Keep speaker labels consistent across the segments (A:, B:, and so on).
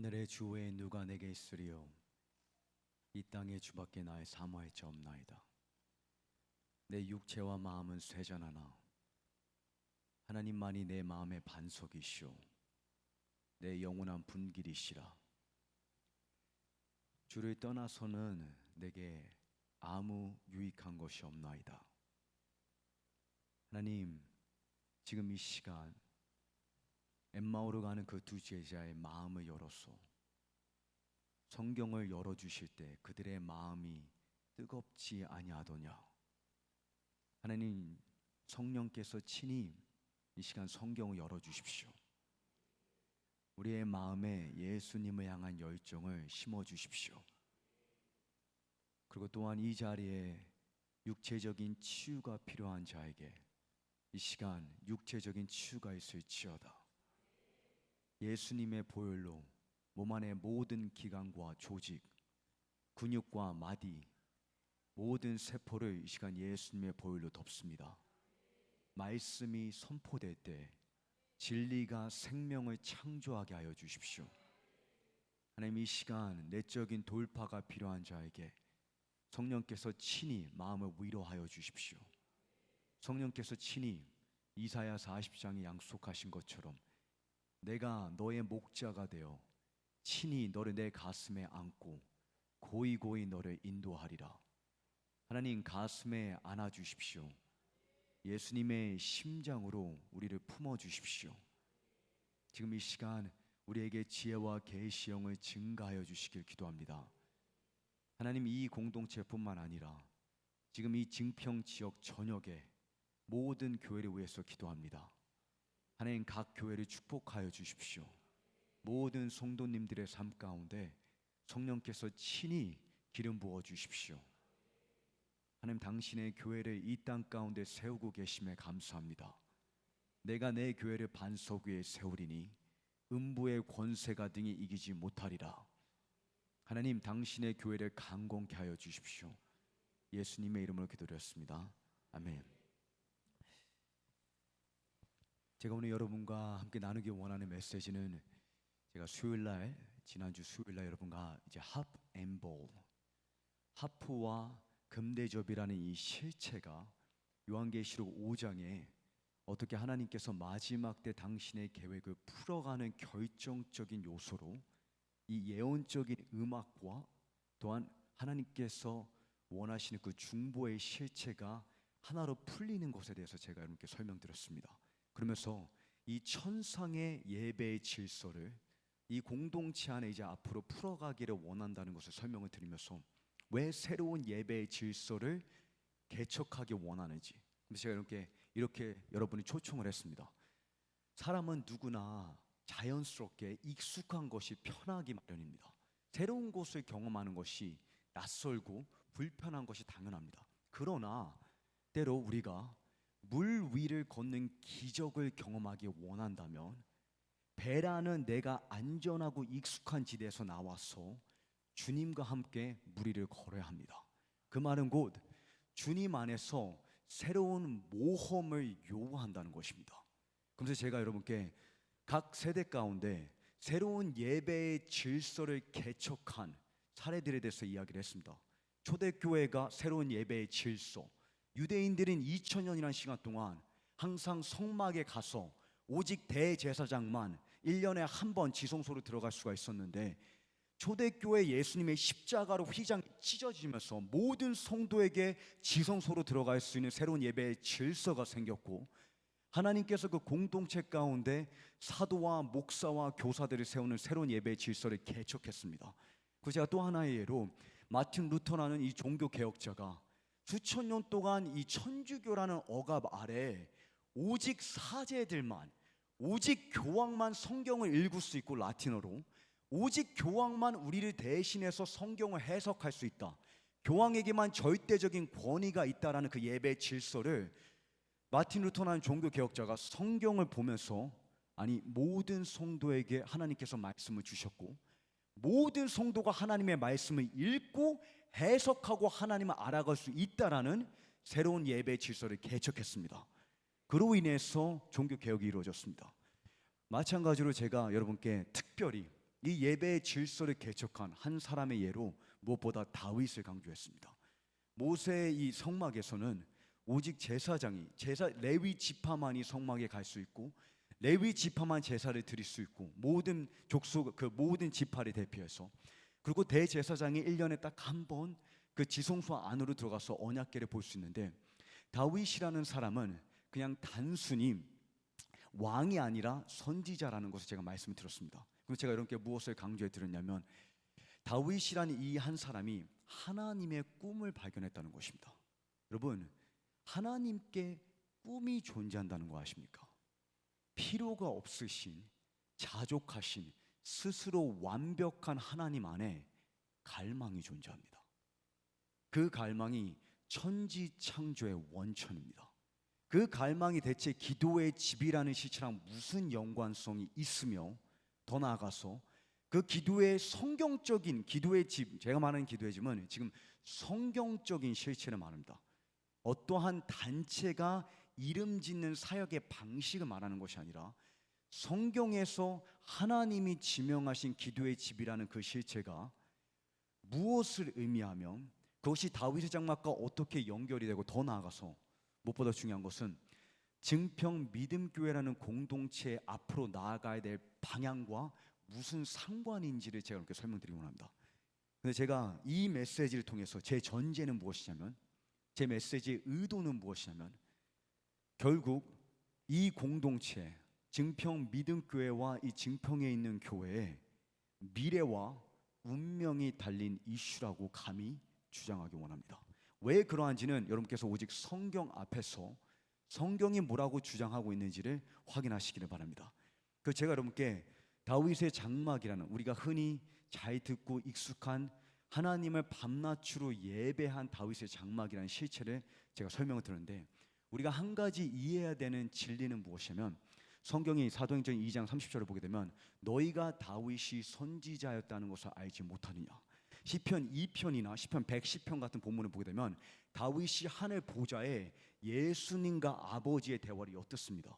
A: 하늘의 주 외에 누가 내게 있으리요? 이 땅의 주밖에 나의 사모할 자 없나이다. 내 육체와 마음은 쇠잔하나 하나님만이 내 마음의 반석이시오 내 영원한 분길이시라. 주를 떠나서는 내게 아무 유익한 것이 없나이다. 하나님, 지금 이 시간 엠마오로 가는 그 두 제자의 마음을 열어서 성경을 열어주실 때 그들의 마음이 뜨겁지 아니하더냐. 하나님, 성령께서 친히 이 시간 성경을 열어주십시오. 우리의 마음에 예수님을 향한 열정을 심어주십시오. 그리고 또한 이 자리에 육체적인 치유가 필요한 자에게 이 시간 육체적인 치유가 있을지어다. 예수님의 보혈로 몸 안의 모든 기관과 조직, 근육과 마디, 모든 세포를 이 시간 예수님의 보혈로 덮습니다. 말씀이 선포될 때 진리가 생명을 창조하게 하여 주십시오. 하나님, 이 시간 내적인 돌파가 필요한 자에게 성령께서 친히 마음을 위로하여 주십시오. 성령께서 친히 이사야 40장에 약속하신 것처럼 내가 너의 목자가 되어 친히 너를 내 가슴에 안고 고이고이 너를 인도하리라. 하나님, 가슴에 안아주십시오. 예수님의 심장으로 우리를 품어주십시오. 지금 이 시간 우리에게 지혜와 계시 영을 증가하여 주시길 기도합니다. 하나님, 이 공동체뿐만 아니라 지금 이 증평 지역 전역의 모든 교회를 위해서 기도합니다. 하나님, 각 교회를 축복하여 주십시오. 모든 성도님들의 삶 가운데 성령께서 친히 기름 부어 주십시오. 하나님, 당신의 교회를 이 땅 가운데 세우고 계심에 감사합니다. 내가 내 교회를 반석 위에 세우리니 음부의 권세가 등이 이기지 못하리라. 하나님, 당신의 교회를 강건케 하여 주십시오. 예수님의 이름으로 기도드렸습니다. 아멘. 제가 오늘 여러분과 함께 나누기 원하는 메시지는 제가 지난주 수요일날 여러분과 이제 합 앤 볼, 하프와 금대접이라는 이 실체가 요한계시록 5장에 어떻게 하나님께서 마지막 때 당신의 계획을 풀어가는 결정적인 요소로 이 예언적인 음악과 또한 하나님께서 원하시는 그 중보의 실체가 하나로 풀리는 것에 대해서 제가 여러분께 설명드렸습니다. 그러면서 이 천상의 예배의 질서를 이 공동체 안에 이제 앞으로 풀어가기를 원한다는 것을 설명을 드리면서 왜 새로운 예배의 질서를 개척하기 원하는지, 그래서 제가 이렇게 여러분이 초청을 했습니다. 사람은 누구나 자연스럽게 익숙한 것이 편하기 마련입니다. 새로운 것을 경험하는 것이 낯설고 불편한 것이 당연합니다. 그러나 때로 우리가 물 위를 걷는 기적을 경험하기 원한다면 배라는 내가 안전하고 익숙한 지대에서 나와서 주님과 함께 물 위를 걸어야 합니다. 그 말은 곧 주님 안에서 새로운 모험을 요구한다는 것입니다. 그래서 제가 여러분께 각 세대 가운데 새로운 예배의 질서를 개척한 사례들에 대해서 이야기를 했습니다. 초대교회가 새로운 예배의 질서, 유대인들은 2000년이라는 시간 동안 항상 성막에 가서 오직 대제사장만 1년에 한 번 지성소로 들어갈 수가 있었는데 초대교회 예수님의 십자가로 휘장이 찢어지면서 모든 성도에게 지성소로 들어갈 수 있는 새로운 예배의 질서가 생겼고, 하나님께서 그 공동체 가운데 사도와 목사와 교사들을 세우는 새로운 예배의 질서를 개척했습니다. 그래서 제가 또 하나의 예로 마틴 루터라는 이 종교 개혁자가 수천 년 동안 이 천주교라는 억압 아래 오직 사제들만, 오직 교황만 성경을 읽을 수 있고 라틴어로 오직 교황만 우리를 대신해서 성경을 해석할 수 있다, 교황에게만 절대적인 권위가 있다라는 그 예배의 질서를 마틴 루터라는 종교 개혁자가 성경을 보면서 아니 모든 성도에게 하나님께서 말씀을 주셨고 모든 성도가 하나님의 말씀을 읽고 해석하고 하나님을 알아갈 수 있다라는 새로운 예배의 질서를 개척했습니다. 그로 인해서 종교 개혁이 이루어졌습니다. 마찬가지로 제가 여러분께 특별히 이 예배의 질서를 개척한 한 사람의 예로 무엇보다 다윗을 강조했습니다. 모세의 이 성막에서는 오직 제사장이 레위 지파만이 성막에 갈 수 있고 레위 지파만 제사를 드릴 수 있고 모든 족속 그 모든 지파를 대표해서 그리고 대제사장이 1년에 딱 한 번 그 지성소 안으로 들어가서 언약궤를 볼 수 있는데 다윗이라는 사람은 그냥 단순히 왕이 아니라 선지자라는 것을 제가 말씀을 드렸습니다. 그럼 제가 여러분께 무엇을 강조해 드렸냐면 다윗이라는 이 한 사람이 하나님의 꿈을 발견했다는 것입니다. 여러분, 하나님께 꿈이 존재한다는 거 아십니까? 필요가 없으신 자족하신 스스로 완벽한 하나님 안에 갈망이 존재합니다. 그 갈망이 천지창조의 원천입니다. 그 갈망이 대체 기도의 집이라는 시체랑 무슨 연관성이 있으며 더 나아가서 그 기도의 성경적인 기도의 집, 제가 말하는 기도의 집은 지금 성경적인 실체를 말합니다. 어떠한 단체가 이름 짓는 사역의 방식을 말하는 것이 아니라 성경에서 하나님이 지명하신 기도의 집이라는 그 실체가 무엇을 의미하며 그것이 다윗의 장막과 어떻게 연결이 되고 더 나아가서 무엇보다 중요한 것은 증평 믿음교회라는 공동체의 앞으로 나아가야 될 방향과 무슨 상관인지를 제가 이렇게 설명드리고 합니다. 근데 제가 이 메시지를 통해서 제 전제는 무엇이냐면 제 메시지의 의도는 무엇이냐면 결국 이 공동체 증평 믿음교회와 이 증평에 있는 교회의 미래와 운명이 달린 이슈라고 감히 주장하기 원합니다. 왜 그러한지는 여러분께서 오직 성경 앞에서 성경이 뭐라고 주장하고 있는지를 확인하시기를 바랍니다. 그 제가 여러분께 다윗의 장막이라는 우리가 흔히 잘 듣고 익숙한 하나님을 밤낮으로 예배한 다윗의 장막이라는 실체를 제가 설명을 드렸는데 우리가 한 가지 이해해야 되는 진리는 무엇이냐면 성경이 사도행전 2장 30절을 보게 되면 너희가 다윗이 선지자였다는 것을 알지 못하느냐. 시편 2편이나 시편 110편 같은 본문을 보게 되면 다윗이 하늘 보좌에 예수님과 아버지의 대화를 엿듣습니다.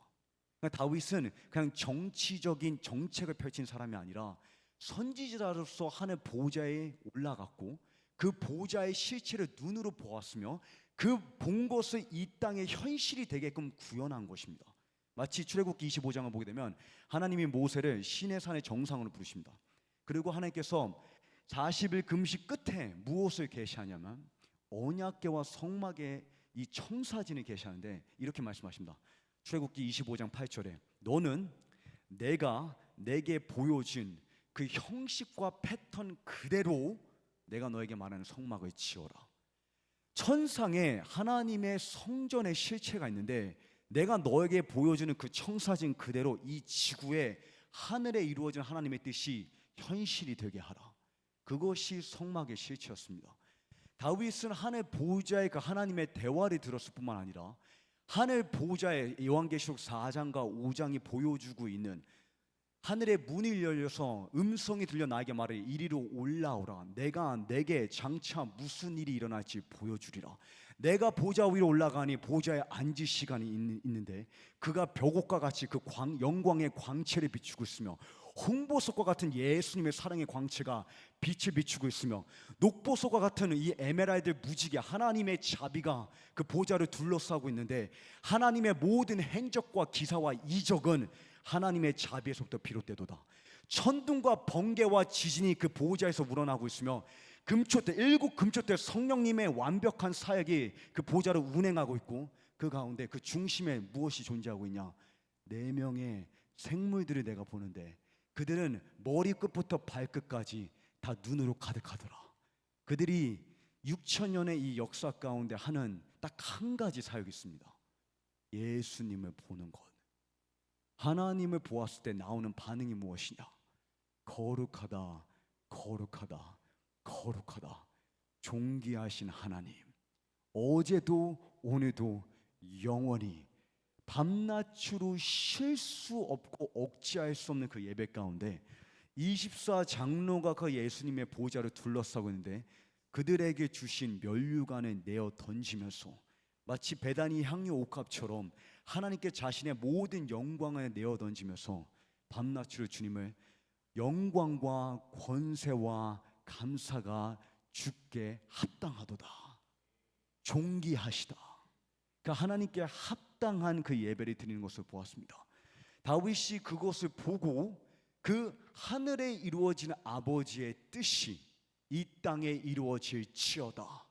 A: 그러니까 다윗은 그냥 정치적인 정책을 펼친 사람이 아니라 선지자로서 하늘 보좌에 올라갔고 그 보좌의 실체를 눈으로 보았으며 그 본 것을 이 땅의 현실이 되게끔 구현한 것입니다. 마치 출애굽기 25장을 보게 되면 하나님이 모세를 시내산의 정상으로 부르십니다. 그리고 하나님께서 40일 금식 끝에 무엇을 계시하냐면 언약궤와 성막의 이 청사진을 계시하는데 이렇게 말씀하십니다. 출애굽기 25장 8절에 너는 내가 내게 보여준 그 형식과 패턴 그대로 내가 너에게 말하는 성막을 지어라. 천상에 하나님의 성전의 실체가 있는데 내가 너에게 보여주는 그 청사진 그대로 이 지구에 하늘에 이루어진 하나님의 뜻이 현실이 되게 하라. 그것이 성막의 실체였습니다. 다윗은 하늘 보좌의 그 하나님의 대화를 들었을 뿐만 아니라 하늘 보좌의 요한계시록 4장과 5장이 보여주고 있는 하늘의 문이 열려서 음성이 들려 나에게 말해 이리로 올라오라. 내가 내게 장차 무슨 일이 일어날지 보여주리라. 내가 보좌 위로 올라가니 보좌에 앉을 시간이 있는데 그가 벽옥과 같이 그 영광의 광채를 비추고 있으며 홍보석과 같은 예수님의 사랑의 광채가 빛을 비추고 있으며 녹보석과 같은 이 에메랄드 무지개 하나님의 자비가 그 보좌를 둘러싸고 있는데 하나님의 모든 행적과 기사와 이적은 하나님의 자비에서부터 비롯되도다. 천둥과 번개와 지진이 그 보좌에서 우러나고 있으며 금초대 일곱 금초대 성령님의 완벽한 사역이 그 보좌를 운행하고 있고 그 가운데 그 중심에 무엇이 존재하고 있냐? 4명의 생물들을 내가 보는데 그들은 머리끝부터 발끝까지 다 눈으로 가득하더라. 그들이 6,000년의 이 역사 가운데 하는 딱 한 가지 사역이 있습니다. 예수님을 보는 것. 하나님을 보았을 때 나오는 반응이 무엇이냐? 거룩하다, 거룩하다, 거룩하다. 존귀하신 하나님, 어제도 오늘도 영원히 밤낮으로 쉴 수 없고 억제할 수 없는 그 예배 가운데 24 장로가 그 예수님의 보좌를 둘러싸고 있는데 그들에게 주신 면류관을 내어 던지면서 마치 베다니 향유 옥합처럼 하나님께 자신의 모든 영광을 내어 던지면서 밤낮으로 주님을 영광과 권세와 감사가 주께 합당하도다. 존귀하시다. 그러니까 하나님께 합당한 그 예배를 드리는 것을 보았습니다. 다윗이 그것을 보고 그 하늘에 이루어지는 아버지의 뜻이 이 땅에 이루어질지어다.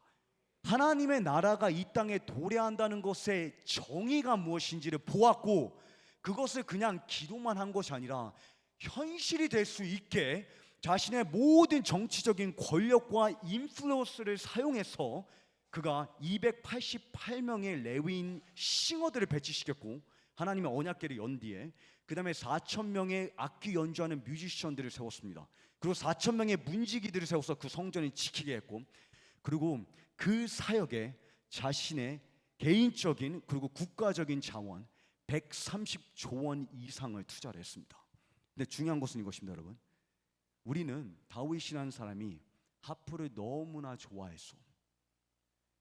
A: 하나님의 나라가 이 땅에 도래한다는 것의 정의가 무엇인지를 보았고, 그것을 그냥 기도만 한 것이 아니라 현실이 될 수 있게 자신의 모든 정치적인 권력과 인플루언스를 사용해서 그가 288명의 레위인 싱어들을 배치시켰고, 하나님의 언약궤를 연 뒤에 그 다음에 4,000명의 악기 연주하는 뮤지션들을 세웠습니다. 그리고 4,000명의 문지기들을 세워서 그 성전을 지키게 했고, 그리고 그 사역에 자신의 개인적인 그리고 국가적인 자원 130조 원 이상을 투자를 했습니다. 근데 중요한 것은 이것입니다, 여러분. 우리는 다윗이라는 사람이 하프를 너무나 좋아했어.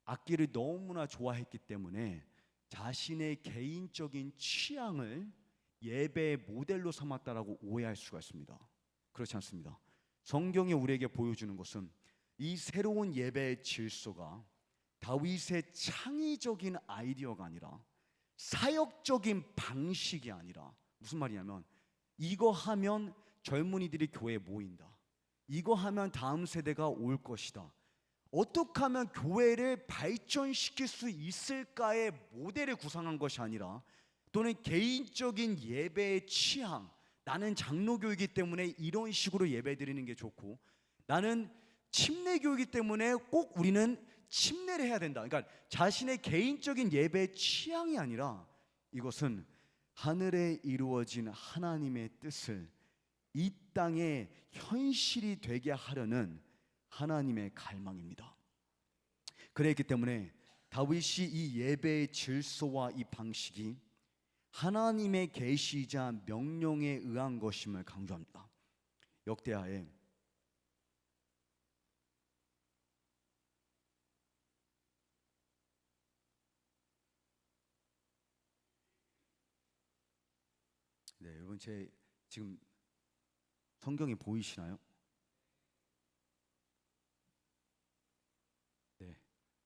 A: 악기를 너무나 좋아했기 때문에 자신의 개인적인 취향을 예배의 모델로 삼았다라고 오해할 수가 있습니다. 그렇지 않습니다. 성경이 우리에게 보여주는 것은 이 새로운 예배의 질서가 다윗의 창의적인 아이디어가 아니라 사역적인 방식이 아니라, 무슨 말이냐면 이거 하면 젊은이들이 교회에 모인다, 이거 하면 다음 세대가 올 것이다, 어떻게 하면 교회를 발전시킬 수 있을까의 모델을 구상한 것이 아니라, 또는 개인적인 예배의 취향, 나는 장로교이기 때문에 이런 식으로 예배 드리는 게 좋고, 나는 침례교이기 때문에 꼭 우리는 침례를 해야 된다. 그러니까 자신의 개인적인 예배의 취향이 아니라 이것은 하늘에 이루어진 하나님의 뜻을 이 땅에 현실이 되게 하려는 하나님의 갈망입니다. 그랬기 때문에 다윗이 이 예배의 질서와 이 방식이 하나님의 계시이자 명령에 의한 것임을 강조합니다. 역대하에 네, 여러분 제 지금 성경이 보이시나요? 네,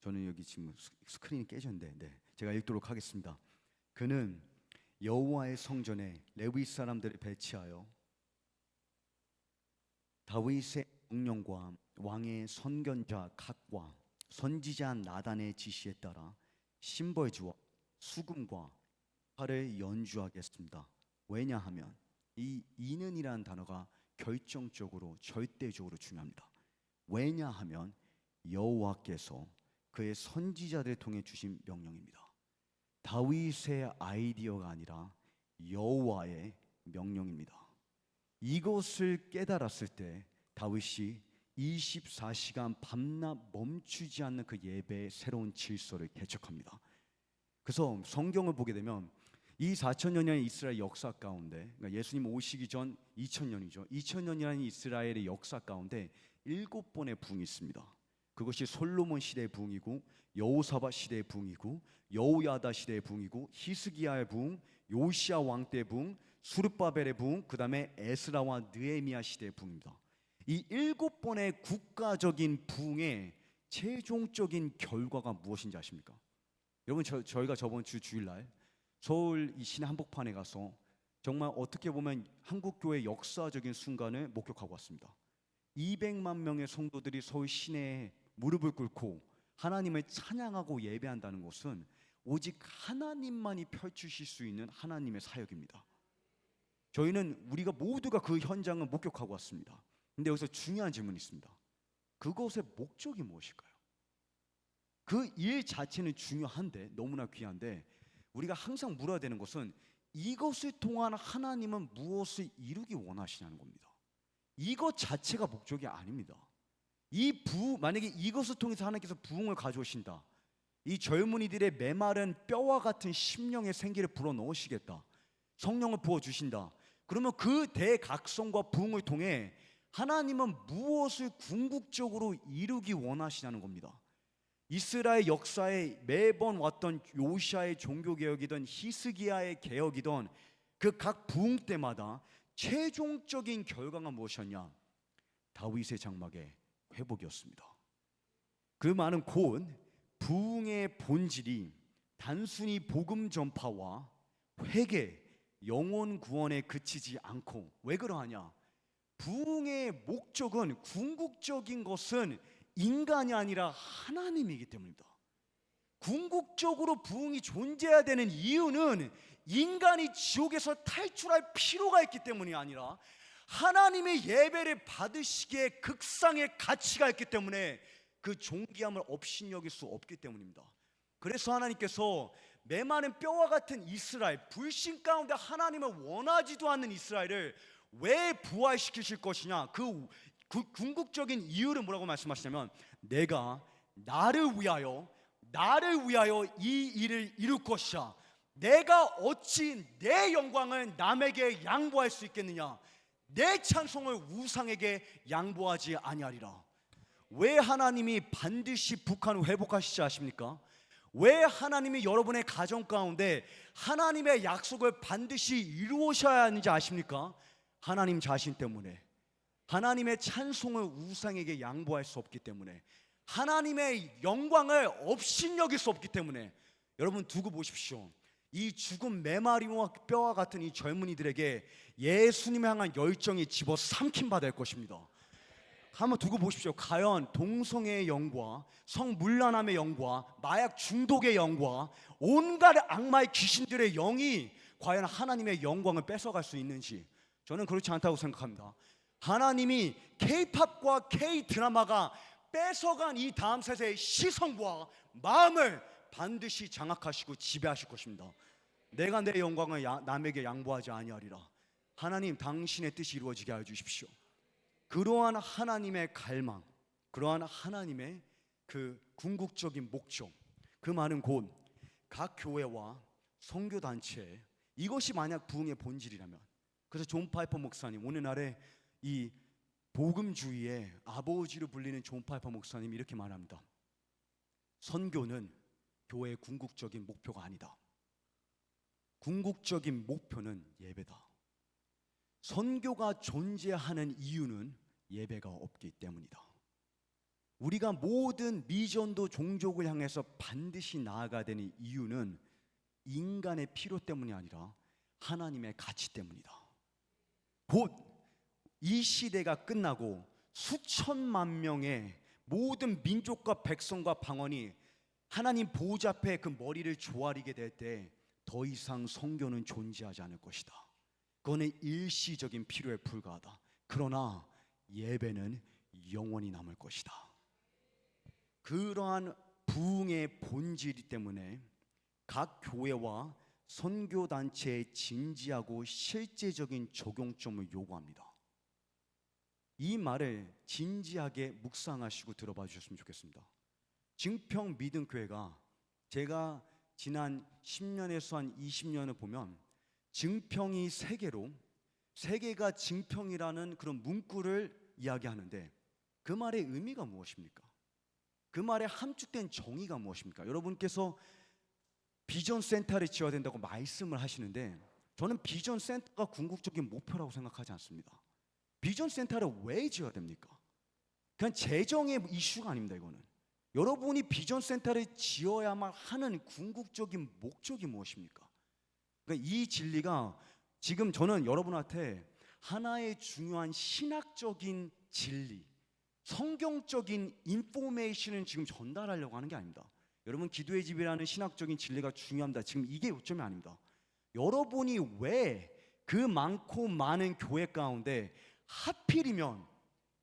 A: 저는 여기 지금 스크린이 깨졌는데, 네, 제가 읽도록 하겠습니다. 그는 여호와의 성전에 레위 사람들을 배치하여 다윗의 명령과 왕의 선견자 각과 선지자 나단의 지시에 따라 심벌주와 수금과 팔을 연주하겠습니다. 왜냐하면 이 이는이라는 단어가 결정적으로 절대적으로 중요합니다. 왜냐하면 여호와께서 그의 선지자들을 통해 주신 명령입니다. 다윗의 아이디어가 아니라 여호와의 명령입니다. 이것을 깨달았을 때 다윗이 24시간 밤낮 멈추지 않는 그 예배의 새로운 질서를 개척합니다. 그래서 성경을 보게 되면 이 4,000년의 이스라엘 역사 가운데, 그러니까 예수님 오시기 전 2,000년이죠. 2,000년이라는 이스라엘의 역사 가운데 7번의 부흥이 있습니다. 그것이 솔로몬 시대의 부흥이고, 여호사밧 시대의 부흥이고, 여호야다 시대의 부흥이고, 히스기야의 부흥, 요시야 왕 때의 부흥, 수르바벨의 부흥, 그 다음에 에스라와 느헤미야 시대의 부흥입니다. 이 7번의 국가적인 부흥의 최종적인 결과가 무엇인지 아십니까? 여러분, 저희가 저번 주 주일날 서울 이 시내 한복판에 가서 정말 어떻게 보면 한국교회 역사적인 순간을 목격하고 왔습니다. 200만 명의 성도들이 서울 시내에 무릎을 꿇고 하나님을 찬양하고 예배한다는 것은 오직 하나님만이 펼치실 수 있는 하나님의 사역입니다. 저희는 우리가 모두가 그 현장을 목격하고 왔습니다. 근데 여기서 중요한 질문이 있습니다. 그것의 목적이 무엇일까요? 그 일 자체는 중요한데, 너무나 귀한데, 우리가 항상 물어야 되는 것은 이것을 통한 하나님은 무엇을 이루기 원하시냐는 겁니다. 이것 자체가 목적이 아닙니다. 만약에 이것을 통해서 하나님께서 부흥을 가져오신다, 이 젊은이들의 메마른 뼈와 같은 심령의 생기를 불어넣으시겠다, 성령을 부어주신다, 그러면 그 대각성과 부흥을 통해 하나님은 무엇을 궁극적으로 이루기 원하시냐는 겁니다. 이스라엘 역사에 매번 왔던 요시아의 종교개혁이든 히스기야의 개혁이든 그 각 부흥 때마다 최종적인 결과가 무엇이었냐? 다윗의 장막의 회복이었습니다. 그 말은 곧 부흥의 본질이 단순히 복음 전파와 회개, 영혼 구원에 그치지 않고, 왜 그러하냐? 부흥의 목적은, 궁극적인 것은 인간이 아니라 하나님이기 때문입니다. 궁극적으로 부흥이 존재해야 되는 이유는 인간이 지옥에서 탈출할 필요가 있기 때문이 아니라 하나님의 예배를 받으시기에 극상의 가치가 있기 때문에 그 존귀함을 업신여길 수 없기 때문입니다. 그래서 하나님께서 메마른 뼈와 같은 이스라엘, 불신 가운데 하나님을 원하지도 않는 이스라엘을 왜 부활시키실 것이냐, 그 궁극적인 이유를 뭐라고 말씀하시냐면, 내가 나를 위하여 이 일을 이룰 것이야. 내가 어찌 내 영광을 남에게 양보할 수 있겠느냐? 내 찬송을 우상에게 양보하지 아니하리라. 왜 하나님이 반드시 북한을 회복하시지 아십니까? 왜 하나님이 여러분의 가정 가운데 하나님의 약속을 반드시 이루셔야 하는지 아십니까? 하나님 자신 때문에. 하나님의 찬송을 우상에게 양보할 수 없기 때문에, 하나님의 영광을 업신여길 수 없기 때문에. 여러분 두고 보십시오. 이 죽은 메마리와 뼈와 같은 이 젊은이들에게 예수님을 향한 열정이 집어삼킨 바 될 것입니다. 한번 두고 보십시오. 과연 동성애의 영과 성문란함의 영과 마약 중독의 영과 온갖 악마의 귀신들의 영이 과연 하나님의 영광을 뺏어갈 수 있는지, 저는 그렇지 않다고 생각합니다. 하나님이 K-팝과 K-드라마가 뺏어간 이 다음 세대의 시선과 마음을 반드시 장악하시고 지배하실 것입니다. 내가 내 영광을 남에게 양보하지 아니하리라. 하나님, 당신의 뜻이 이루어지게 하여 주십시오. 그러한 하나님의 갈망, 그러한 하나님의 그 궁극적인 목적, 그 말은 곧 각 교회와 선교단체, 이것이 만약 부흥의 본질이라면, 그래서 존 파이퍼 목사님, 오늘날의 이 복음주의의 아버지로 불리는 존 파이퍼 목사님이 이렇게 말합니다. 선교는 교회의 궁극적인 목표가 아니다. 궁극적인 목표는 예배다. 선교가 존재하는 이유는 예배가 없기 때문이다. 우리가 모든 미전도 종족을 향해서 반드시 나아가야 되는 이유는 인간의 필요 때문이 아니라 하나님의 가치 때문이다. 곧 이 시대가 끝나고 수천만 명의 모든 민족과 백성과 방언이 하나님 보좌 앞에 그 머리를 조아리게 될 때 더 이상 선교는 존재하지 않을 것이다. 그거는 일시적인 필요에 불과하다. 그러나 예배는 영원히 남을 것이다. 그러한 부흥의 본질 때문에 각 교회와 선교단체의 진지하고 실제적인 적용점을 요구합니다. 이 말을 진지하게 묵상하시고 들어봐 주셨으면 좋겠습니다. 증평 믿음교회가, 제가 지난 10년에서 한 20년을 보면 증평이 세 개가 증평이라는 그런 문구를 이야기하는데, 그 말의 의미가 무엇입니까? 그 말의 함축된 정의가 무엇입니까? 여러분께서 비전 센터를 지어야 된다고 말씀을 하시는데, 저는 비전 센터가 궁극적인 목표라고 생각하지 않습니다. 비전 센터를 왜 지어야 됩니까? 그냥 재정의 이슈가 아닙니다. 이거는 여러분이 비전 센터를 지어야만 하는 궁극적인 목적이 무엇입니까? 그러니까 이 진리가 지금 저는 여러분한테 하나의 중요한 신학적인 진리, 성경적인 인포메이션을 지금 전달하려고 하는 게 아닙니다. 여러분, 기도의 집이라는 신학적인 진리가 중요합니다. 지금 이게 요점이 아닙니다. 여러분이 왜 그 많고 많은 교회 가운데 하필이면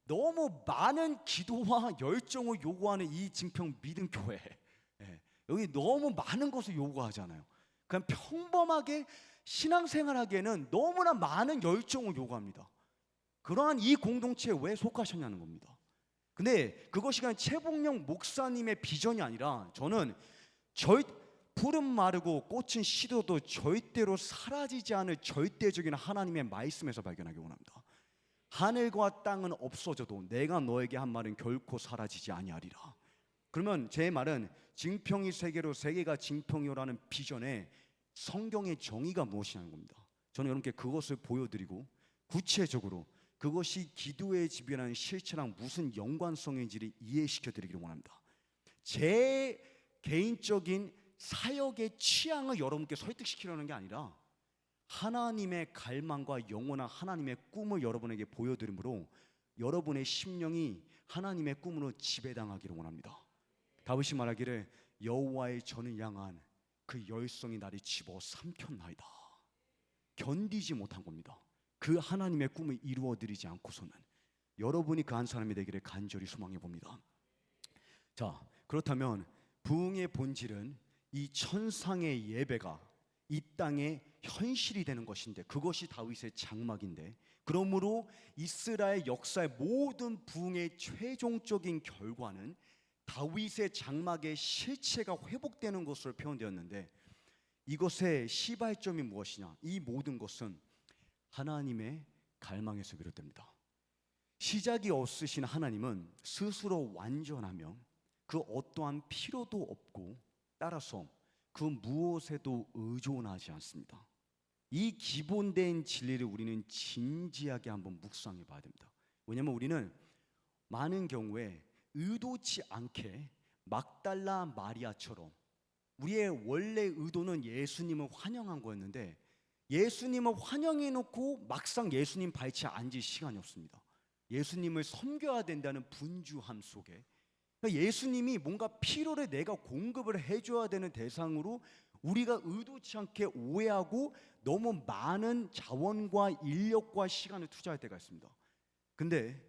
A: 너무 많은 기도와 열정을 요구하는 이 증평 믿음교회, 여기 너무 많은 것을 요구하잖아요. 그냥 평범하게 신앙생활하기에는 너무나 많은 열정을 요구합니다. 그러한 이 공동체에 왜 속하셨냐는 겁니다. 근데 그것이 그냥 최복령 목사님의 비전이 아니라, 저는 푸른 마르고 꽃은 시들어도 절대로 사라지지 않을 절대적인 하나님의 말씀에서 발견하기 원합니다. 하늘과 땅은 없어져도 내가 너에게 한 말은 결코 사라지지 아니하리라. 그러면 제 말은 증평이 세계로, 세계가 증평이라는 비전에 성경의 정의가 무엇이냐는 겁니다. 저는 여러분께 그것을 보여드리고 구체적으로 그것이 기도의 집이라는 실체랑 무슨 연관성인지를 이해시켜 드리기를 원합니다. 제 개인적인 사역의 취향을 여러분께 설득시키려는 게 아니라 하나님의 갈망과 영원한 하나님의 꿈을 여러분에게 보여드림으로 여러분의 심령이 하나님의 꿈으로 지배당하기를 원합니다. 다윗이 말하기를 여호와의 전을 향한 그 열성이 나를 집어삼켰나이다. 견디지 못한 겁니다. 그 하나님의 꿈을 이루어드리지 않고서는 여러분이 그 한 사람이 되기를 간절히 소망해 봅니다. 자, 그렇다면 부흥의 본질은 이 천상의 예배가 이 땅에 현실이 되는 것인데, 그것이 다윗의 장막인데, 그러므로 이스라엘 역사의 모든 부흥의 최종적인 결과는 다윗의 장막의 실체가 회복되는 것으로 표현되었는데, 이것의 시발점이 무엇이냐? 이 모든 것은 하나님의 갈망에서 비롯됩니다. 시작이 없으신 하나님은 스스로 완전하며 그 어떠한 필요도 없고, 따라서 그 무엇에도 의존하지 않습니다. 이 기본된 진리를 우리는 진지하게 한번 묵상해 봐야 됩니다. 왜냐하면 우리는 많은 경우에 의도치 않게 막달라 마리아처럼 우리의 원래 의도는 예수님을 환영한 거였는데, 예수님을 환영해 놓고 막상 예수님 발치에 앉을 시간이 없습니다. 예수님을 섬겨야 된다는 분주함 속에, 그러니까 예수님이 뭔가 필요를 내가 공급을 해줘야 되는 대상으로 우리가 의도치 않게 오해하고 너무 많은 자원과 인력과 시간을 투자할 때가 있습니다. 근데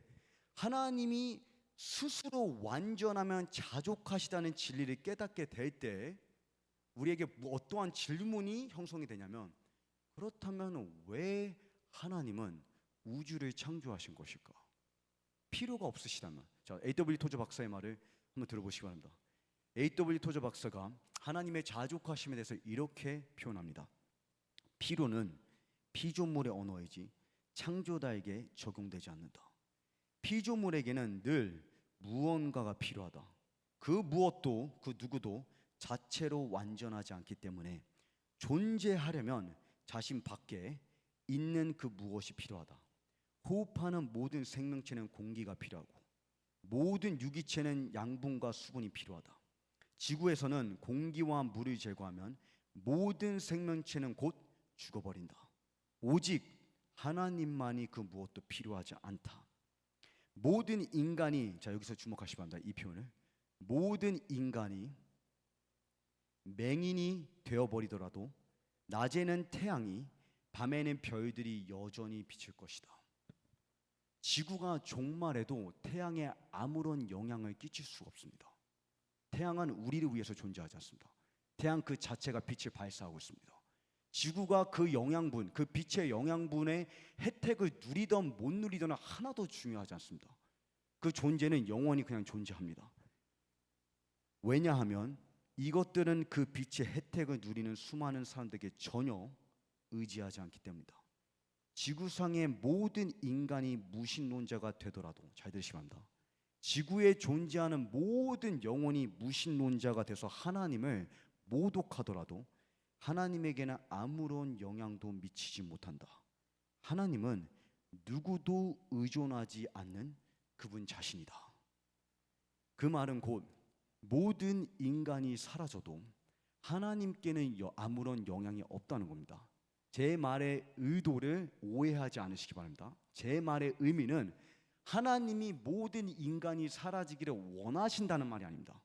A: 하나님이 스스로 완전하면 자족하시다는 진리를 깨닫게 될 때 우리에게 어떠한 질문이 형성이 되냐면, 그렇다면 왜 하나님은 우주를 창조하신 것일까? 필요가 없으시다면. 자, A.W. 토저 박사의 말을 한번 들어보시기 바랍니다. A.W. 토저 박사가 하나님의 자족하심에 대해서 이렇게 표현합니다. 필요는 피조물의 언어이지 창조자에게 적용되지 않는다. 피조물에게는 늘 무언가가 필요하다. 그 무엇도, 그 누구도 자체로 완전하지 않기 때문에 존재하려면 자신 밖에 있는 그 무엇이 필요하다. 호흡하는 모든 생명체는 공기가 필요하고, 모든 유기체는 양분과 수분이 필요하다. 지구에서는 공기와 물을 제거하면 모든 생명체는 곧 죽어버린다. 오직 하나님만이 그 무엇도 필요하지 않다. 모든 인간이, 자 여기서 주목하시기 바랍니다. 이 표현을, 모든 인간이 맹인이 되어버리더라도 낮에는 태양이, 밤에는 별들이 여전히 비칠 것이다. 지구가 종말해도 태양에 아무런 영향을 끼칠 수가 없습니다. 태양은 우리를 위해서 존재하지 않습니다. 태양 그 자체가 빛을 발사하고 있습니다. 지구가 그 영양분, 그 빛의 영양분의 혜택을 누리던 못 누리던 하나도 중요하지 않습니다. 그 존재는 영원히 그냥 존재합니다. 왜냐하면 이것들은 그 빛의 혜택을 누리는 수많은 사람들에게 전혀 의지하지 않기 때문이다. 지구상의 모든 인간이 무신론자가 되더라도, 잘 들으시기 바랍니다. 지구에 존재하는 모든 영혼이 무신론자가 돼서 하나님을 모독하더라도 하나님에게는 아무런 영향도 미치지 못한다. 하나님은 누구도 의존하지 않는 그분 자신이다. 그 말은 곧 모든 인간이 사라져도 하나님께는 아무런 영향이 없다는 겁니다. 제 말의 의도를 오해하지 않으시기 바랍니다. 제 말의 의미는 하나님이 모든 인간이 사라지기를 원하신다는 말이 아닙니다.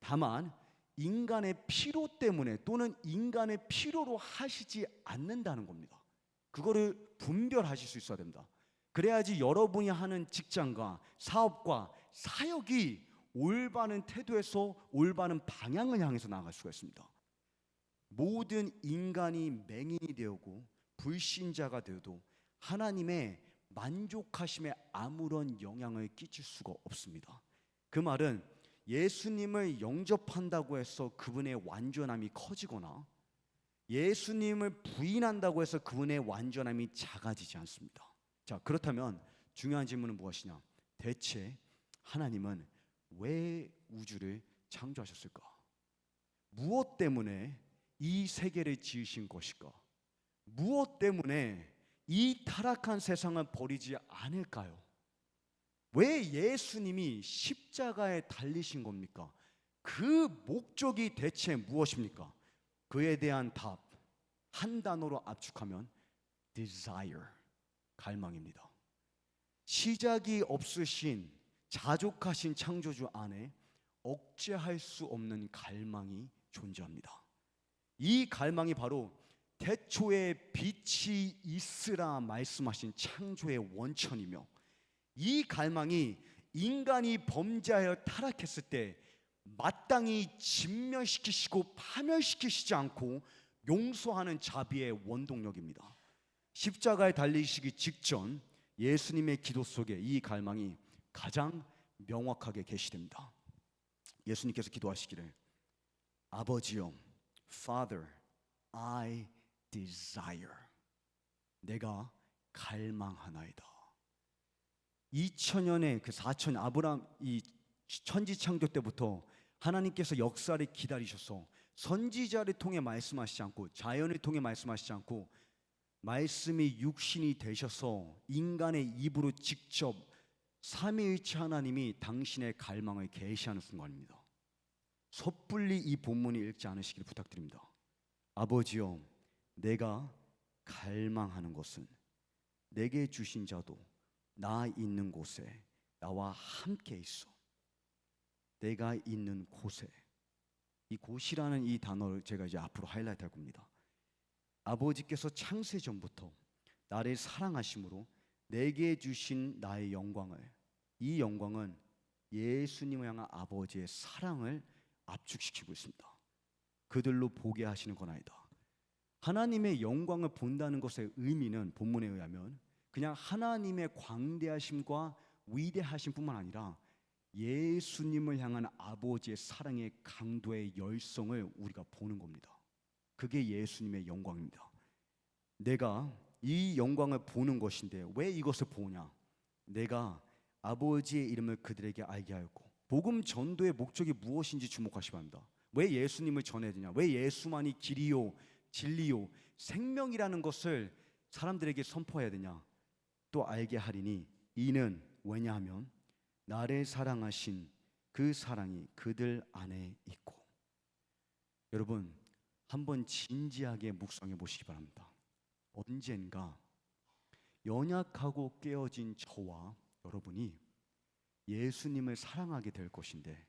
A: 다만 인간의 필요 때문에 또는 인간의 필요로 하시지 않는다는 겁니다. 그거를 분별하실 수 있어야 됩니다. 그래야지 여러분이 하는 직장과 사업과 사역이 올바른 태도에서 올바른 방향을 향해서 나아갈 수가 있습니다. 모든 인간이 맹인이 되고 불신자가 되어도 하나님의 만족하심에 아무런 영향을 끼칠 수가 없습니다. 그 말은 예수님을 영접한다고 해서 그분의 완전함이 커지거나 예수님을 부인한다고 해서 그분의 완전함이 작아지지 않습니다. 자, 그렇다면 중요한 질문은 무엇이냐? 대체 하나님은 왜 우주를 창조하셨을까? 무엇 때문에 이 세계를 지으신 것일까? 무엇 때문에 이 타락한 세상을 버리지 않을까요? 왜 예수님이 십자가에 달리신 겁니까? 그 목적이 대체 무엇입니까? 그에 대한 답 한 단어로 압축하면 desire, 갈망입니다. 시작이 없으신 자족하신 창조주 안에 억제할 수 없는 갈망이 존재합니다. 이 갈망이 바로 태초에 빛이 있으라 말씀하신 창조의 원천이며, 이 갈망이 인간이 범죄하여 타락했을 때 마땅히 진멸시키시고 파멸시키시지 않고 용서하는 자비의 원동력입니다. 십자가에 달리시기 직전 예수님의 기도 속에 이 갈망이 가장 명확하게 계시됩니다. 예수님께서 기도하시기를 아버지여, Father, I desire, 내가 갈망하나이다. 2000년의 그 4천 아브라함 이 천지 창조 때부터 하나님께서 역사를 기다리셔서 선지자를 통해 말씀하시지 않고 자연을 통해 말씀하시지 않고 말씀이 육신이 되셔서 인간의 입으로 직접 삼위일체 하나님이 당신의 갈망을 계시하는 순간입니다. 섣불리 이 본문을 읽지 않으시길 부탁드립니다. 아버지여, 내가 갈망하는 것은 내게 주신 자도 나 있는 곳에 나와 함께 있어. 내가 있는 곳에, 이 곳이라는 이 단어를 제가 이제 앞으로 하이라이트 할 겁니다. 아버지께서 창세 전부터 나를 사랑하심으로 내게 주신 나의 영광을, 이 영광은 예수님을 향한 아버지의 사랑을 압축시키고 있습니다. 그들로 보게 하시는 건 아니다. 하나님의 영광을 본다는 것의 의미는 본문에 의하면 그냥 하나님의 광대하심과 위대하심 뿐만 아니라 예수님을 향한 아버지의 사랑의 강도의 열성을 우리가 보는 겁니다. 그게 예수님의 영광입니다. 내가 이 영광을 보는 것인데 왜 이것을 보냐? 내가 아버지의 이름을 그들에게 알게 하였고, 복음 전도의 목적이 무엇인지 주목하시기 바랍니다. 왜 예수님을 전해야 되냐? 왜 예수만이 길이요 진리요 생명이라는 것을 사람들에게 선포해야 되냐? 또 알게 하리니 이는 왜냐하면 나를 사랑하신 그 사랑이 그들 안에 있고. 여러분, 한번 진지하게 묵상해 보시기 바랍니다. 언젠가 연약하고 깨어진 저와 여러분이 예수님을 사랑하게 될 것인데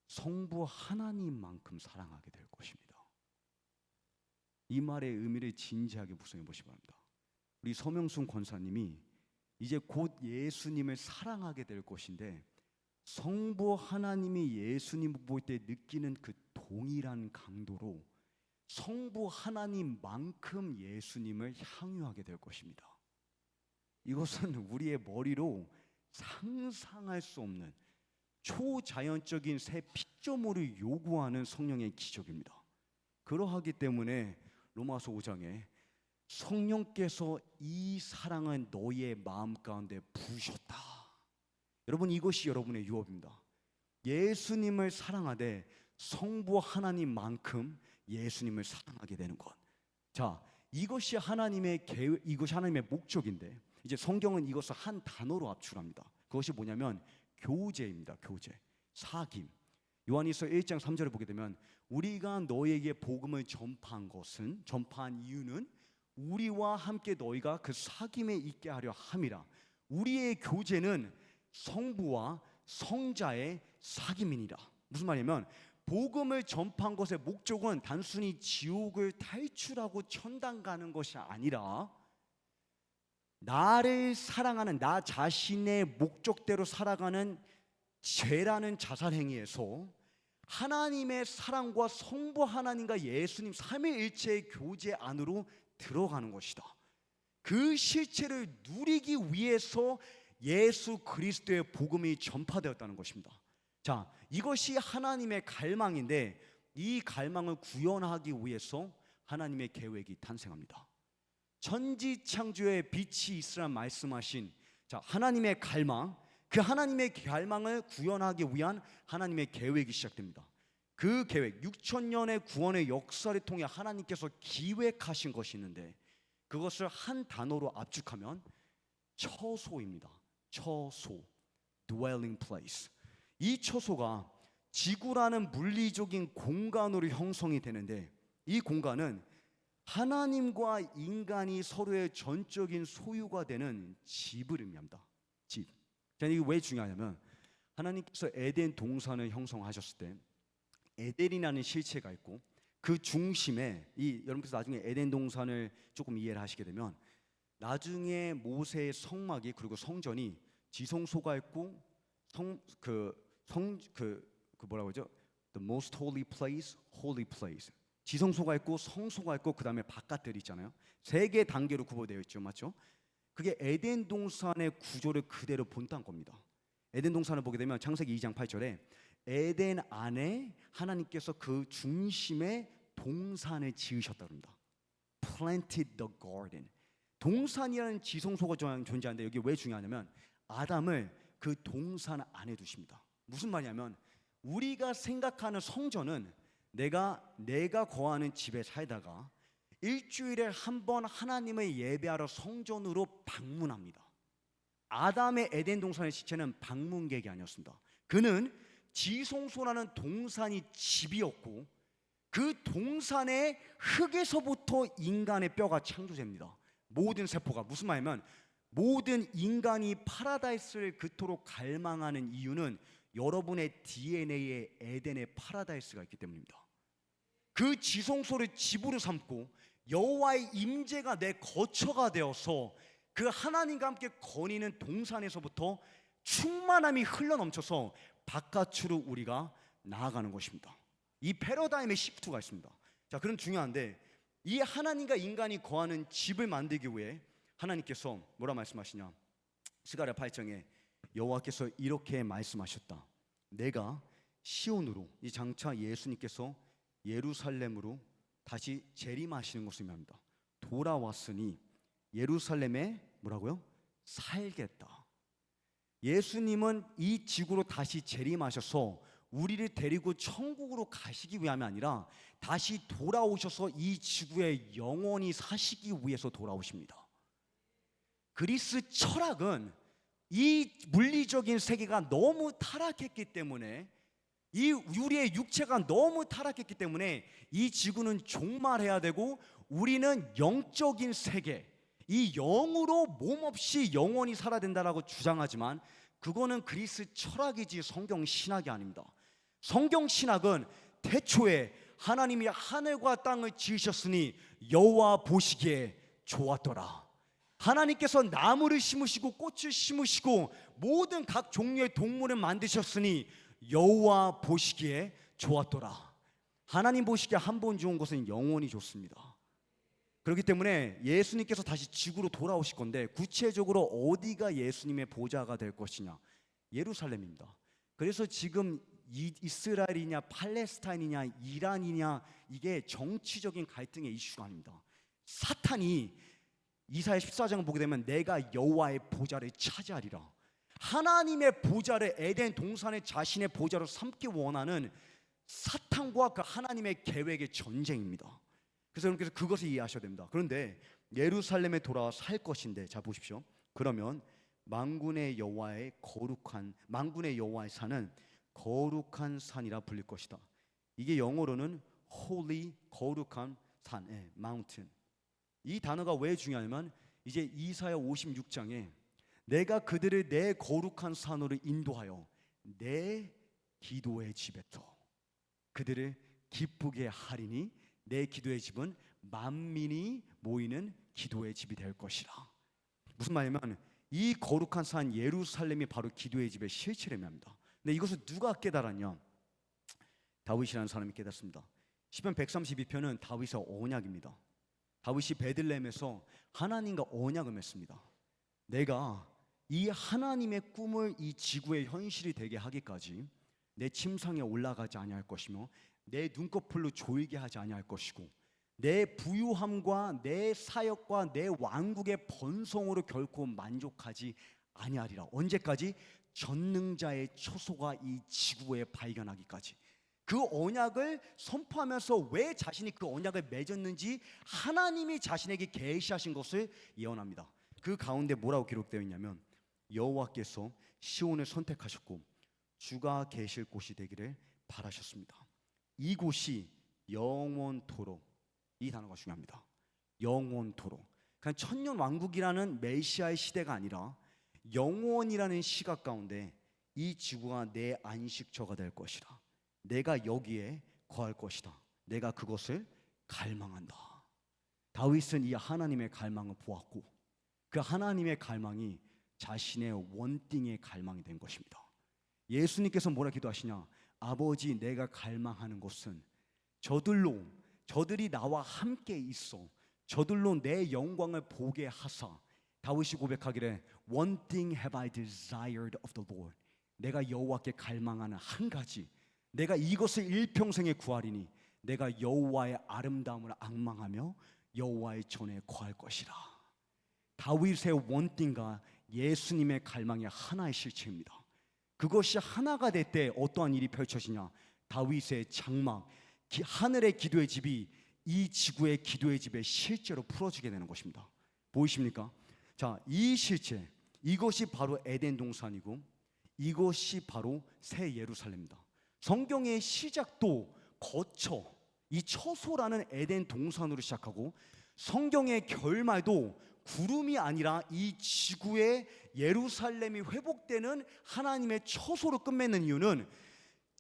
A: 성부 하나님만큼 사랑하게 될 것입니다. 이 말의 의미를 진지하게 묵상해 보시기 바랍니다. 우리 서명순 권사님이 이제 곧 예수님을 사랑하게 될 것인데 성부 하나님이 예수님을 볼 때 느끼는 그 동일한 강도로 성부 하나님만큼 예수님을 향유하게 될 것입니다. 이것은 우리의 머리로 상상할 수 없는 초자연적인 새 피조물을 요구하는 성령의 기적입니다. 그러하기 때문에 로마서 5장에 성령께서 이 사랑은 너희의 마음 가운데 부으셨다. 여러분, 이것이 여러분의 유업입니다. 예수님을 사랑하되 성부 하나님만큼 예수님을 사랑하게 되는 것. 자, 이것이 하나님의 계획, 이것이 하나님의 목적인데 이제 성경은 이것을 한 단어로 압축합니다. 그것이 뭐냐면 교제입니다. 교제, 사귐. 요한일서 1장 3절을 보게 되면 우리가 너에게 복음을 전파한 이유는 우리와 함께 너희가 그 사귐에 있게 하려 함이라. 우리의 교제는 성부와 성자의 사귐이니라. 무슨 말이냐면 복음을 전파한 것의 목적은 단순히 지옥을 탈출하고 천당 가는 것이 아니라 나를 사랑하는 나 자신의 목적대로 살아가는 죄라는 자살행위에서 하나님의 사랑과 성부 하나님과 예수님 삼위일체의 교제 안으로 들어가는 것이다. 그 실체를 누리기 위해서 예수 그리스도의 복음이 전파되었다는 것입니다. 자, 이것이 하나님의 갈망인데 이 갈망을 구현하기 위해서 하나님의 계획이 탄생합니다. 천지창조의 빛이 있으라 말씀하신 자, 하나님의 갈망, 그 하나님의 갈망을 구현하기 위한 하나님의 계획이 시작됩니다. 그 계획, 6,000년의 구원의 역사를 통해 하나님께서 기획하신 것이 있는데 그것을 한 단어로 압축하면 처소입니다. 처소, dwelling place. 이 처소가 지구라는 물리적인 공간으로 형성이 되는데, 이 공간은 하나님과 인간이 서로의 전적인 소유가 되는 집을 의미합니다. 집. 자, 이게 왜 중요하냐면, 하나님께서 에덴 동산을 형성하셨을 때 에덴이라는 실체가 있고, 그 중심에 여러분께서 나중에 에덴 동산을 조금 이해를 하시게 되면, 나중에 모세의 성막이, 그리고 성전이 지성소가 있고, 뭐라고 하죠? The most holy place, holy place. 지성소가 있고 성소가 있고, 그 다음에 바깥들이 있잖아요. 세 개 단계로 구분되어 있죠, 맞죠? 그게 에덴 동산의 구조를 그대로 본딴 겁니다. 에덴 동산을 보게 되면 창세기 2장 8절에 에덴 안에 하나님께서 그 중심에 동산을 지으셨다고 합니다. Planted the garden. 동산이라는 지성소가 존재하는데, 여기 왜 중요하냐면 아담을 그 동산 안에 두십니다. 무슨 말이냐면, 우리가 생각하는 성전은 내가 거하는 집에 살다가 일주일에 한 번 하나님을 예배하러 성전으로 방문합니다. 아담의 에덴 동산의 시체는 방문객이 아니었습니다. 그는 지성소라는 동산이 집이었고, 그 동산의 흙에서부터 인간의 뼈가 창조됩니다. 모든 세포가. 무슨 말이냐면, 모든 인간이 파라다이스를 그토록 갈망하는 이유는 여러분의 DNA에 에덴의 파라다이스가 있기 때문입니다. 그 지성소를 집으로 삼고 여호와의 임재가 내 거처가 되어서 그 하나님과 함께 거니는 동산에서부터 충만함이 흘러넘쳐서 바깥으로 우리가 나아가는 것입니다. 이 패러다임의 시프트가 있습니다. 자, 그럼 중요한데, 이 하나님과 인간이 거하는 집을 만들기 위해 하나님께서 뭐라 말씀하시냐? 스가랴 8장에 여호와께서 이렇게 말씀하셨다. 내가 시온으로, 이 장차 예수님께서 예루살렘으로 다시 재림하시는 것을 의미합니다. 돌아왔으니 예루살렘에 뭐라고요? 살겠다. 예수님은 이 지구로 다시 재림하셔서 우리를 데리고 천국으로 가시기 위함이 아니라 다시 돌아오셔서 이 지구에 영원히 사시기 위해서 돌아오십니다. 그리스 철학은 이 물리적인 세계가 너무 타락했기 때문에, 이 우리의 육체가 너무 타락했기 때문에 이 지구는 종말해야 되고, 우리는 영적인 세계, 이 영으로 몸 없이 영원히 살아야 된다라고 주장하지만, 그거는 그리스 철학이지 성경 신학이 아닙니다. 성경 신학은 태초에 하나님이 하늘과 땅을 지으셨으니 여호와 보시기에 좋았더라. 하나님께서 나무를 심으시고 꽃을 심으시고 모든 각 종류의 동물을 만드셨으니 여호와 보시기에 좋았더라. 하나님 보시기에 한 번 좋은 것은 영원히 좋습니다. 그렇기 때문에 예수님께서 다시 지구로 돌아오실 건데, 구체적으로 어디가 예수님의 보좌가 될 것이냐? 예루살렘입니다. 그래서 지금 이스라엘이냐 팔레스타인이냐 이란이냐, 이게 정치적인 갈등의 이슈가 아닙니다. 사탄이 이사야 14장을 보게 되면 내가 여호와의 보좌를 차지하리라, 하나님의 보좌를 에덴 동산의 자신의 보좌로 삼기 원하는 사탄과 그 하나님의 계획의 전쟁입니다. 그래서 여러분께서 그것을 이해하셔야 됩니다. 그런데 예루살렘에 돌아와 살 것인데, 자 보십시오. 그러면 만군의 여호와의 산은 거룩한 산이라 불릴 것이다. 이게 영어로는 holy, 거룩한 산, mountain. 이 단어가 왜 중요하냐면, 이제 이사야 56장에 내가 그들을 내 거룩한 산으로 인도하여 내 기도의 집에서 그들을 기쁘게 하리니 내 기도의 집은 만민이 모이는 기도의 집이 될 것이라. 무슨 말이냐면, 이 거룩한 산 예루살렘이 바로 기도의 집의 실체를 의미합니다. 근데 이것을 누가 깨달았냐? 다윗이라는 사람이 깨닫습니다. 시편 132편은 다윗의 언약입니다. 다윗이 베들레헴에서 하나님과 언약을 맺습니다. 내가 이 하나님의 꿈을 이 지구의 현실이 되게 하기까지 내 침상에 올라가지 아니할 것이며 내 눈꺼풀로 조이게 하지 아니할 것이고, 내 부유함과 내 사역과 내 왕국의 번성으로 결코 만족하지 아니하리라. 언제까지? 전능자의 처소가 이 지구에 발견하기까지. 그 언약을 선포하면서 왜 자신이 그 언약을 맺었는지 하나님이 자신에게 계시하신 것을 예언합니다. 그 가운데 뭐라고 기록되어 있냐면 여호와께서 시온을 선택하셨고 주가 계실 곳이 되기를 바라셨습니다. 이곳이 영원토록, 이 단어가 중요합니다. 영원토록. 그냥 천년 왕국이라는 메시아의 시대가 아니라 영원이라는 시각 가운데 이 지구가 내 안식처가 될 것이라. 내가 여기에 거할 것이다. 내가 그것을 갈망한다. 다윗은 이 하나님의 갈망을 보았고 그 하나님의 갈망이 자신의 원띵의 갈망이 된 것입니다. 예수님께서 뭐라 기도하시냐? 아버지, 내가 갈망하는 것은 저들이 나와 함께 있어 저들로 내 영광을 보게 하사. 다윗이 고백하기를 One thing have I desired of the Lord. 내가 여호와께 갈망하는 한 가지, 내가 이것을 일평생에 구하리니 내가 여호와의 아름다움을 앙망하며 여호와의 전에 거할 것이라. 다윗의 원띵과 예수님의 갈망이 하나의 실체입니다. 그것이 하나가 될 때 어떠한 일이 펼쳐지냐? 다윗의 장막, 하늘의 기도의 집이 이 지구의 기도의 집에 실제로 풀어지게 되는 것입니다. 보이십니까? 자, 이 실체, 이것이 바로 에덴 동산이고 이것이 바로 새 예루살렘입니다. 성경의 시작도 거쳐 이 처소라는 에덴 동산으로 시작하고 성경의 결말도 구름이 아니라 이 지구의 예루살렘이 회복되는 하나님의 처소로 끝맺는 이유는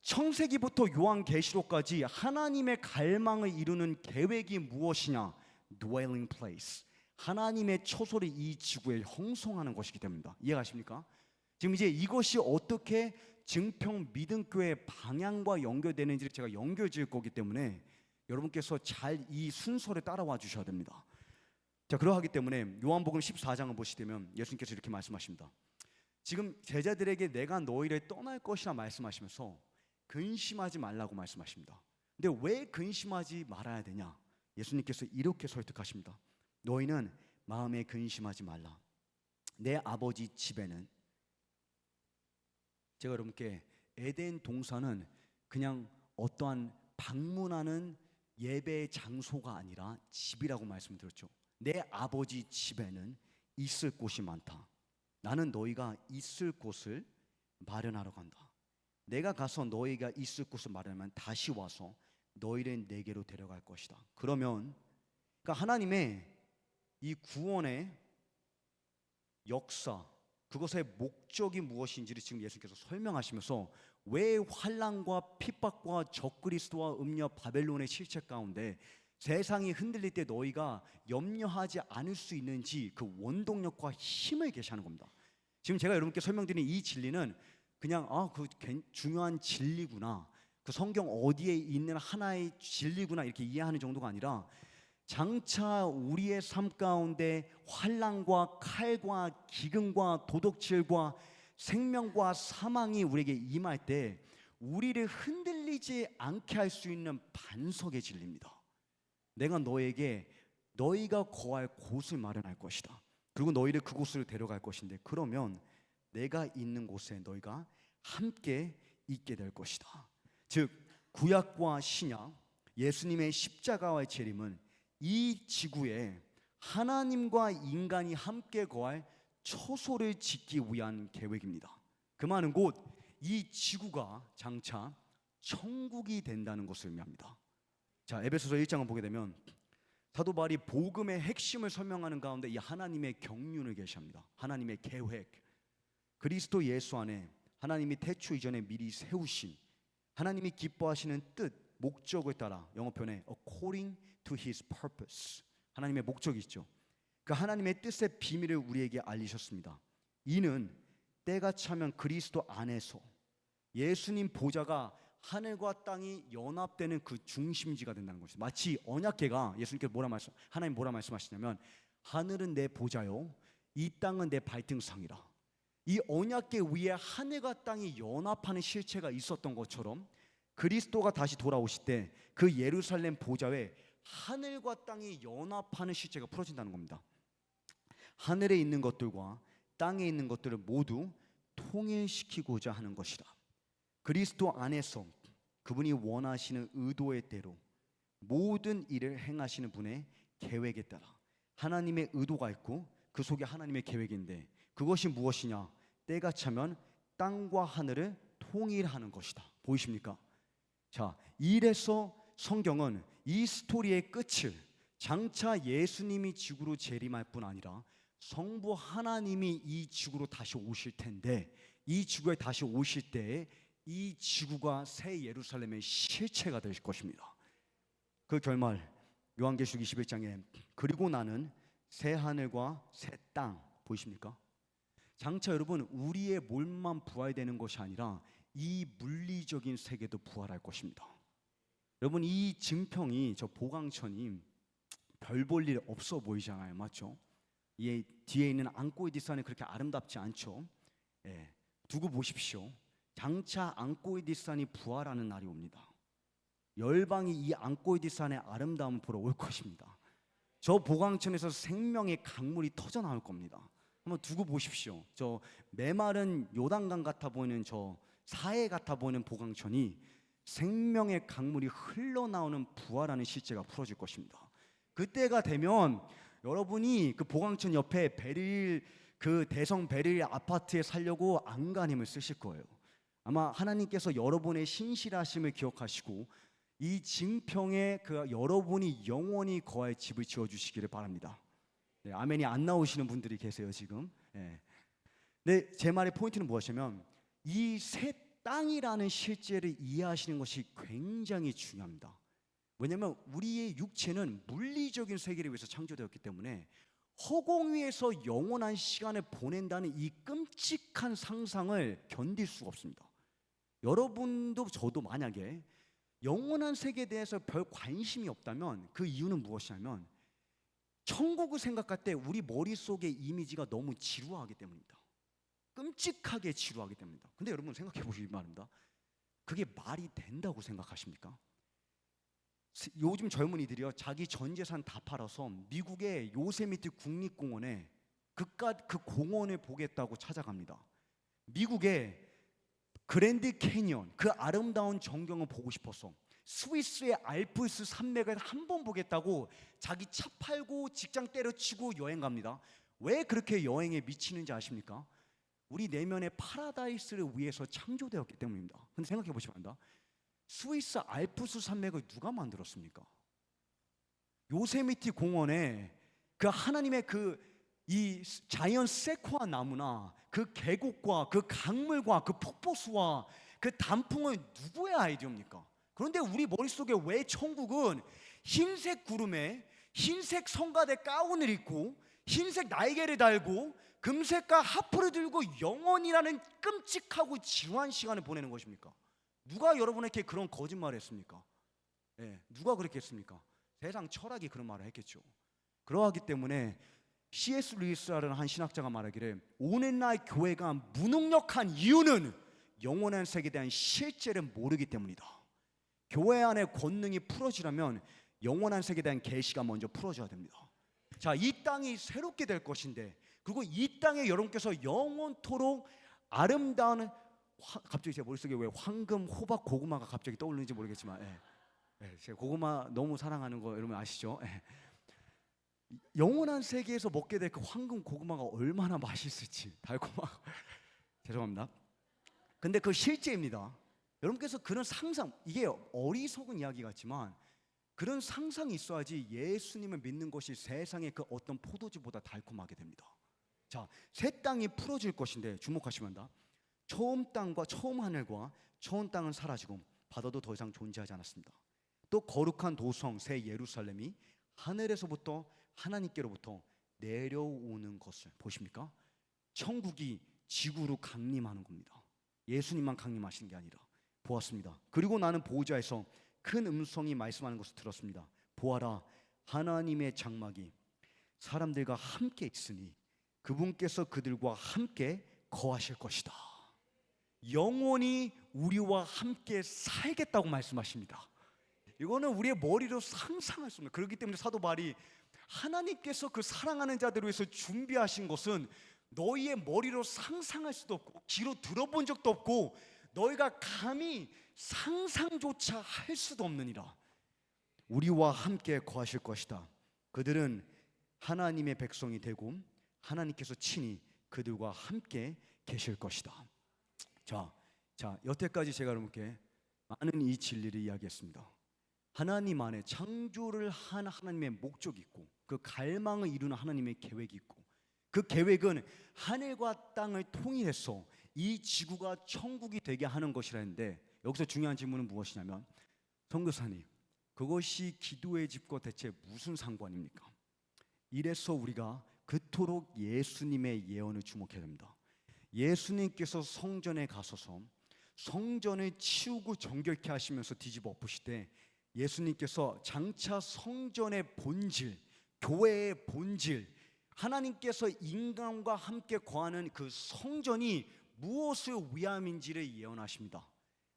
A: 창세기부터 요한계시록까지 하나님의 갈망을 이루는 계획이 무엇이냐? Dwelling place. 하나님의 처소를 이 지구에 형성하는 것이기 때문입니다. 이해가십니까? 지금 이제 이것이 어떻게 증평 믿음교회의 방향과 연결되는지를 제가 연결지을 거기 때문에 여러분께서 잘 이 순서를 따라와 주셔야 됩니다. 자, 그러하기 때문에 요한복음 14장을 보시면 예수님께서 이렇게 말씀하십니다. 지금 제자들에게 내가 너희를 떠날 것이라 말씀하시면서 근심하지 말라고 말씀하십니다. 근데 왜 근심하지 말아야 되냐? 예수님께서 이렇게 설득하십니다. 너희는 마음에 근심하지 말라. 내 아버지 집에는, 제가 여러분께 에덴 동산은 그냥 어떠한 방문하는 예배의 장소가 아니라 집이라고 말씀드렸죠. 내 아버지 집에는 있을 곳이 많다. 나는 너희가 있을 곳을 마련하러 간다. 내가 가서 너희가 있을 곳을 마련하면 다시 와서 너희를 내게로 데려갈 것이다. 그러면 그러니까 하나님의 이 구원의 역사, 그것의 목적이 무엇인지를 지금 예수님께서 설명하시면서 왜 환난과 핍박과 적그리스도와 음녀 바벨론의 실체 가운데 세상이 흔들릴 때 너희가 염려하지 않을 수 있는지 그 원동력과 힘을 계시하는 겁니다. 지금 제가 여러분께 설명드린 이 진리는 그냥 그 중요한 진리구나, 그 성경 어디에 있는 하나의 진리구나 이렇게 이해하는 정도가 아니라 장차 우리의 삶 가운데 환난과 칼과 기근과 도둑질과 생명과 사망이 우리에게 임할 때 우리를 흔들리지 않게 할 수 있는 반석의 진리입니다. 내가 너에게 너희가 거할 곳을 마련할 것이다. 그리고 너희를 그곳으로 데려갈 것인데 그러면 내가 있는 곳에 너희가 함께 있게 될 것이다. 즉 구약과 신약, 예수님의 십자가와의 재림은 이 지구에 하나님과 인간이 함께 거할 처소를 짓기 위한 계획입니다. 그 말은 곧 이 지구가 장차 천국이 된다는 것을 의미합니다. 자, 에베소서 1장을 보게 되면 사도 바울이 복음의 핵심을 설명하는 가운데 이 하나님의 경륜을 계시합니다. 하나님의 계획, 그리스도 예수 안에 하나님이 태초 이전에 미리 세우신 하나님이 기뻐하시는 뜻, 목적을 따라 영어 표현에 according to his purpose, 하나님의 목적이 있죠. 그 하나님의 뜻의 비밀을 우리에게 알리셨습니다. 이는 때가 차면 그리스도 안에서 예수님 보좌가 하늘과 땅이 연합되는 그 중심지가 된다는 것이죠. 마치 언약궤가 예수님께서 하나님 뭐라 말씀하시냐면 하늘은 내 보좌요 이 땅은 내 발등상이라. 이 언약궤 위에 하늘과 땅이 연합하는 실체가 있었던 것처럼 그리스도가 다시 돌아오실 때 그 예루살렘 보좌에 하늘과 땅이 연합하는 실체가 풀어진다는 겁니다. 하늘에 있는 것들과 땅에 있는 것들을 모두 통일시키고자 하는 것이다. 그리스도 안에서 그분이 원하시는 의도의 대로 모든 일을 행하시는 분의 계획에 따라 하나님의 의도가 있고 그 속에 하나님의 계획인데 그것이 무엇이냐? 때가 차면 땅과 하늘을 통일하는 것이다. 보이십니까? 자, 이래서 성경은 이 스토리의 끝을 장차 예수님이 지구로 재림할 뿐 아니라 성부 하나님이 이 지구로 다시 오실 텐데 이 지구에 다시 오실 때에 이 지구가 새 예루살렘의 실체가 될 것입니다. 그 결말 요한계시록 21장에 그리고 나는 새 하늘과 새 땅 보이십니까? 장차 여러분 우리의 몸만 부활되는 것이 아니라 이 물리적인 세계도 부활할 것입니다. 여러분 이 증평이 저 보강천이 별 볼 일 없어 보이잖아요, 맞죠? 이 뒤에 있는 앙꼬이디산이 그렇게 아름답지 않죠? 예, 두고 보십시오. 장차 앙꼬이디산이 부활하는 날이 옵니다. 열방이 이 앙꼬이디산의 아름다움을 보러 올 것입니다. 저 보강천에서 생명의 강물이 터져 나올 겁니다. 한번 두고 보십시오. 저 메마른 요단강 같아 보이는 저 사해 같아 보이는 보강천이 생명의 강물이 흘러나오는 부활하는 실제가 풀어질 것입니다. 그때가 되면 여러분이 그 보강천 옆에 베릴 그 대성 베릴 아파트에 살려고 안간힘을 쓰실 거예요. 아마 하나님께서 여러분의 신실하심을 기억하시고 이 증평에 그 여러분이 영원히 거할 집을 지어 주시기를 바랍니다. 네, 아멘이 안 나오시는 분들이 계세요 지금. 네. 네, 제 말의 포인트는 무엇이냐면 이 새 땅이라는 실제를 이해하시는 것이 굉장히 중요합니다. 왜냐하면 우리의 육체는 물리적인 세계를 위해서 창조되었기 때문에 허공 위에서 영원한 시간을 보낸다는 이 끔찍한 상상을 견딜 수가 없습니다. 여러분도 저도 만약에 영원한 세계에 대해서 별 관심이 없다면 그 이유는 무엇이냐면 천국을 생각할 때 우리 머릿속의 이미지가 너무 지루하기 때문입니다. 끔찍하게 지루하기 때문입니다. 근데 여러분 생각해 보시기 바랍니다. 그게 말이 된다고 생각하십니까? 요즘 젊은이들이요 자기 전 재산 다 팔아서 미국의 요세미티 국립공원에 그 공원을 보겠다고 찾아갑니다. 미국의 그랜드 캐니언 그 아름다운 전경을 보고 싶어서 스위스의 알프스 산맥을 한번 보겠다고 자기 차 팔고 직장 때려치고 여행 갑니다. 왜 그렇게 여행에 미치는지 아십니까? 우리 내면의 파라다이스를 위해서 창조되었기 때문입니다. 근데 생각해 보시면 안다. 스위스 알프스 산맥을 누가 만들었습니까? 요세미티 공원에 그 하나님의 이 자이언 세코아 나무나 그 계곡과 그 강물과 그 폭포수와 그 단풍은 누구의 아이디어입니까? 그런데 우리 머릿속에 왜 천국은 흰색 구름에 흰색 성가대 가운을 입고 흰색 날개를 달고 금색과 하프를 들고 영원이라는 끔찍하고 지루한 시간을 보내는 것입니까? 누가 여러분에게 그런 거짓말을 했습니까? 네, 누가 그렇게 했습니까? 세상 철학이 그런 말을 했겠죠. 그러하기 때문에 C.S. 루이스라는 한 신학자가 말하기를 오늘날 교회가 무능력한 이유는 영원한 세계에 대한 실제를 모르기 때문이다. 교회 안에 권능이 풀어지려면 영원한 세계에 대한 계시가 먼저 풀어져야 됩니다. 자, 이 땅이 새롭게 될 것인데 그리고 이 땅에 여러분께서 영원토록 아름다운 갑자기 제 머릿속에 왜 황금, 호박, 고구마가 갑자기 떠오르는지 모르겠지만 제가 고구마 너무 사랑하는 거 여러분 아시죠? 영원한 세계에서 먹게 될 그 황금 고구마가 얼마나 맛있을지 달콤하고 죄송합니다. 근데 그 실제입니다. 여러분께서 그런 상상, 이게 어리석은 이야기 같지만 그런 상상이 있어야지 예수님을 믿는 것이 세상의 그 어떤 포도주보다 달콤하게 됩니다. 자, 새 땅이 풀어질 것인데 주목하시면 한다. 처음 땅과 처음 하늘과 처음 땅은 사라지고 바다도 더 이상 존재하지 않았습니다. 또 거룩한 도성 새 예루살렘이 하늘에서부터 하나님께로부터 내려오는 것을 보십니까? 천국이 지구로 강림하는 겁니다. 예수님만 강림하시는 게 아니라 보았습니다. 그리고 나는 보호자에서 큰 음성이 말씀하는 것을 들었습니다. 보아라, 하나님의 장막이 사람들과 함께 있으니 그분께서 그들과 함께 거하실 것이다. 영원히 우리와 함께 살겠다고 말씀하십니다. 이거는 우리의 머리로 상상할 수 없는, 그렇기 때문에 사도 바울이 하나님께서 그 사랑하는 자들을 위해서 준비하신 것은 너희의 머리로 상상할 수도 없고 귀로 들어본 적도 없고
B: 너희가 감히 상상조차 할 수도 없느니라. 우리와 함께 거하실 것이다. 그들은 하나님의 백성이 되고 하나님께서 친히 그들과 함께 계실 것이다. 자, 여태까지 제가 여러분께 많은 이 진리를 이야기했습니다. 하나님 안에 창조를 한 하나님의 목적이 있고 그 갈망을 이루는 하나님의 계획이 있고 그 계획은 하늘과 땅을 통일해서 이 지구가 천국이 되게 하는 것이라 했는데, 여기서 중요한 질문은 무엇이냐면, 선교사님, 그것이 기도의 집과 대체 무슨 상관입니까? 이래서 우리가 그토록 예수님의 예언을 주목해야 됩니다. 예수님께서 성전에 가셔서 성전을 치우고 정결케 하시면서 뒤집어 엎으시되, 예수님께서 장차 성전의 본질, 교회의 본질, 하나님께서 인간과 함께 거하는 그 성전이 무엇을 위함인지를 예언하십니다.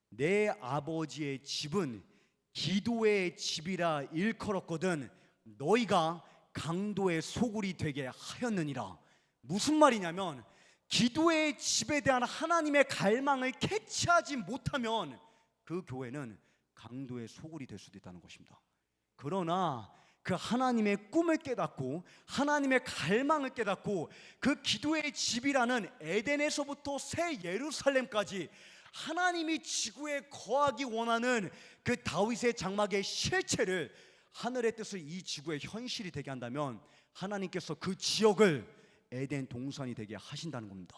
B: 내 아버지의 집은 기도의 집이라 일컬었거든 너희가 강도의 소굴이 되게 하였느니라. 무슨 말이냐면, 기도의 집에 대한 하나님의 갈망을 캐치하지 못하면 그 교회는 강도의 소굴이 될 수도 있다는 것입니다. 그러나 그 하나님의 꿈을 깨닫고 하나님의 갈망을 깨닫고 그 기도의 집이라는 에덴에서부터 새 예루살렘까지 하나님이 지구에 거하기 원하는 그 다윗의 장막의 실체를, 하늘의 뜻을 이 지구의 현실이 되게 한다면 하나님께서 그 지역을 에덴 동산이 되게 하신다는 겁니다.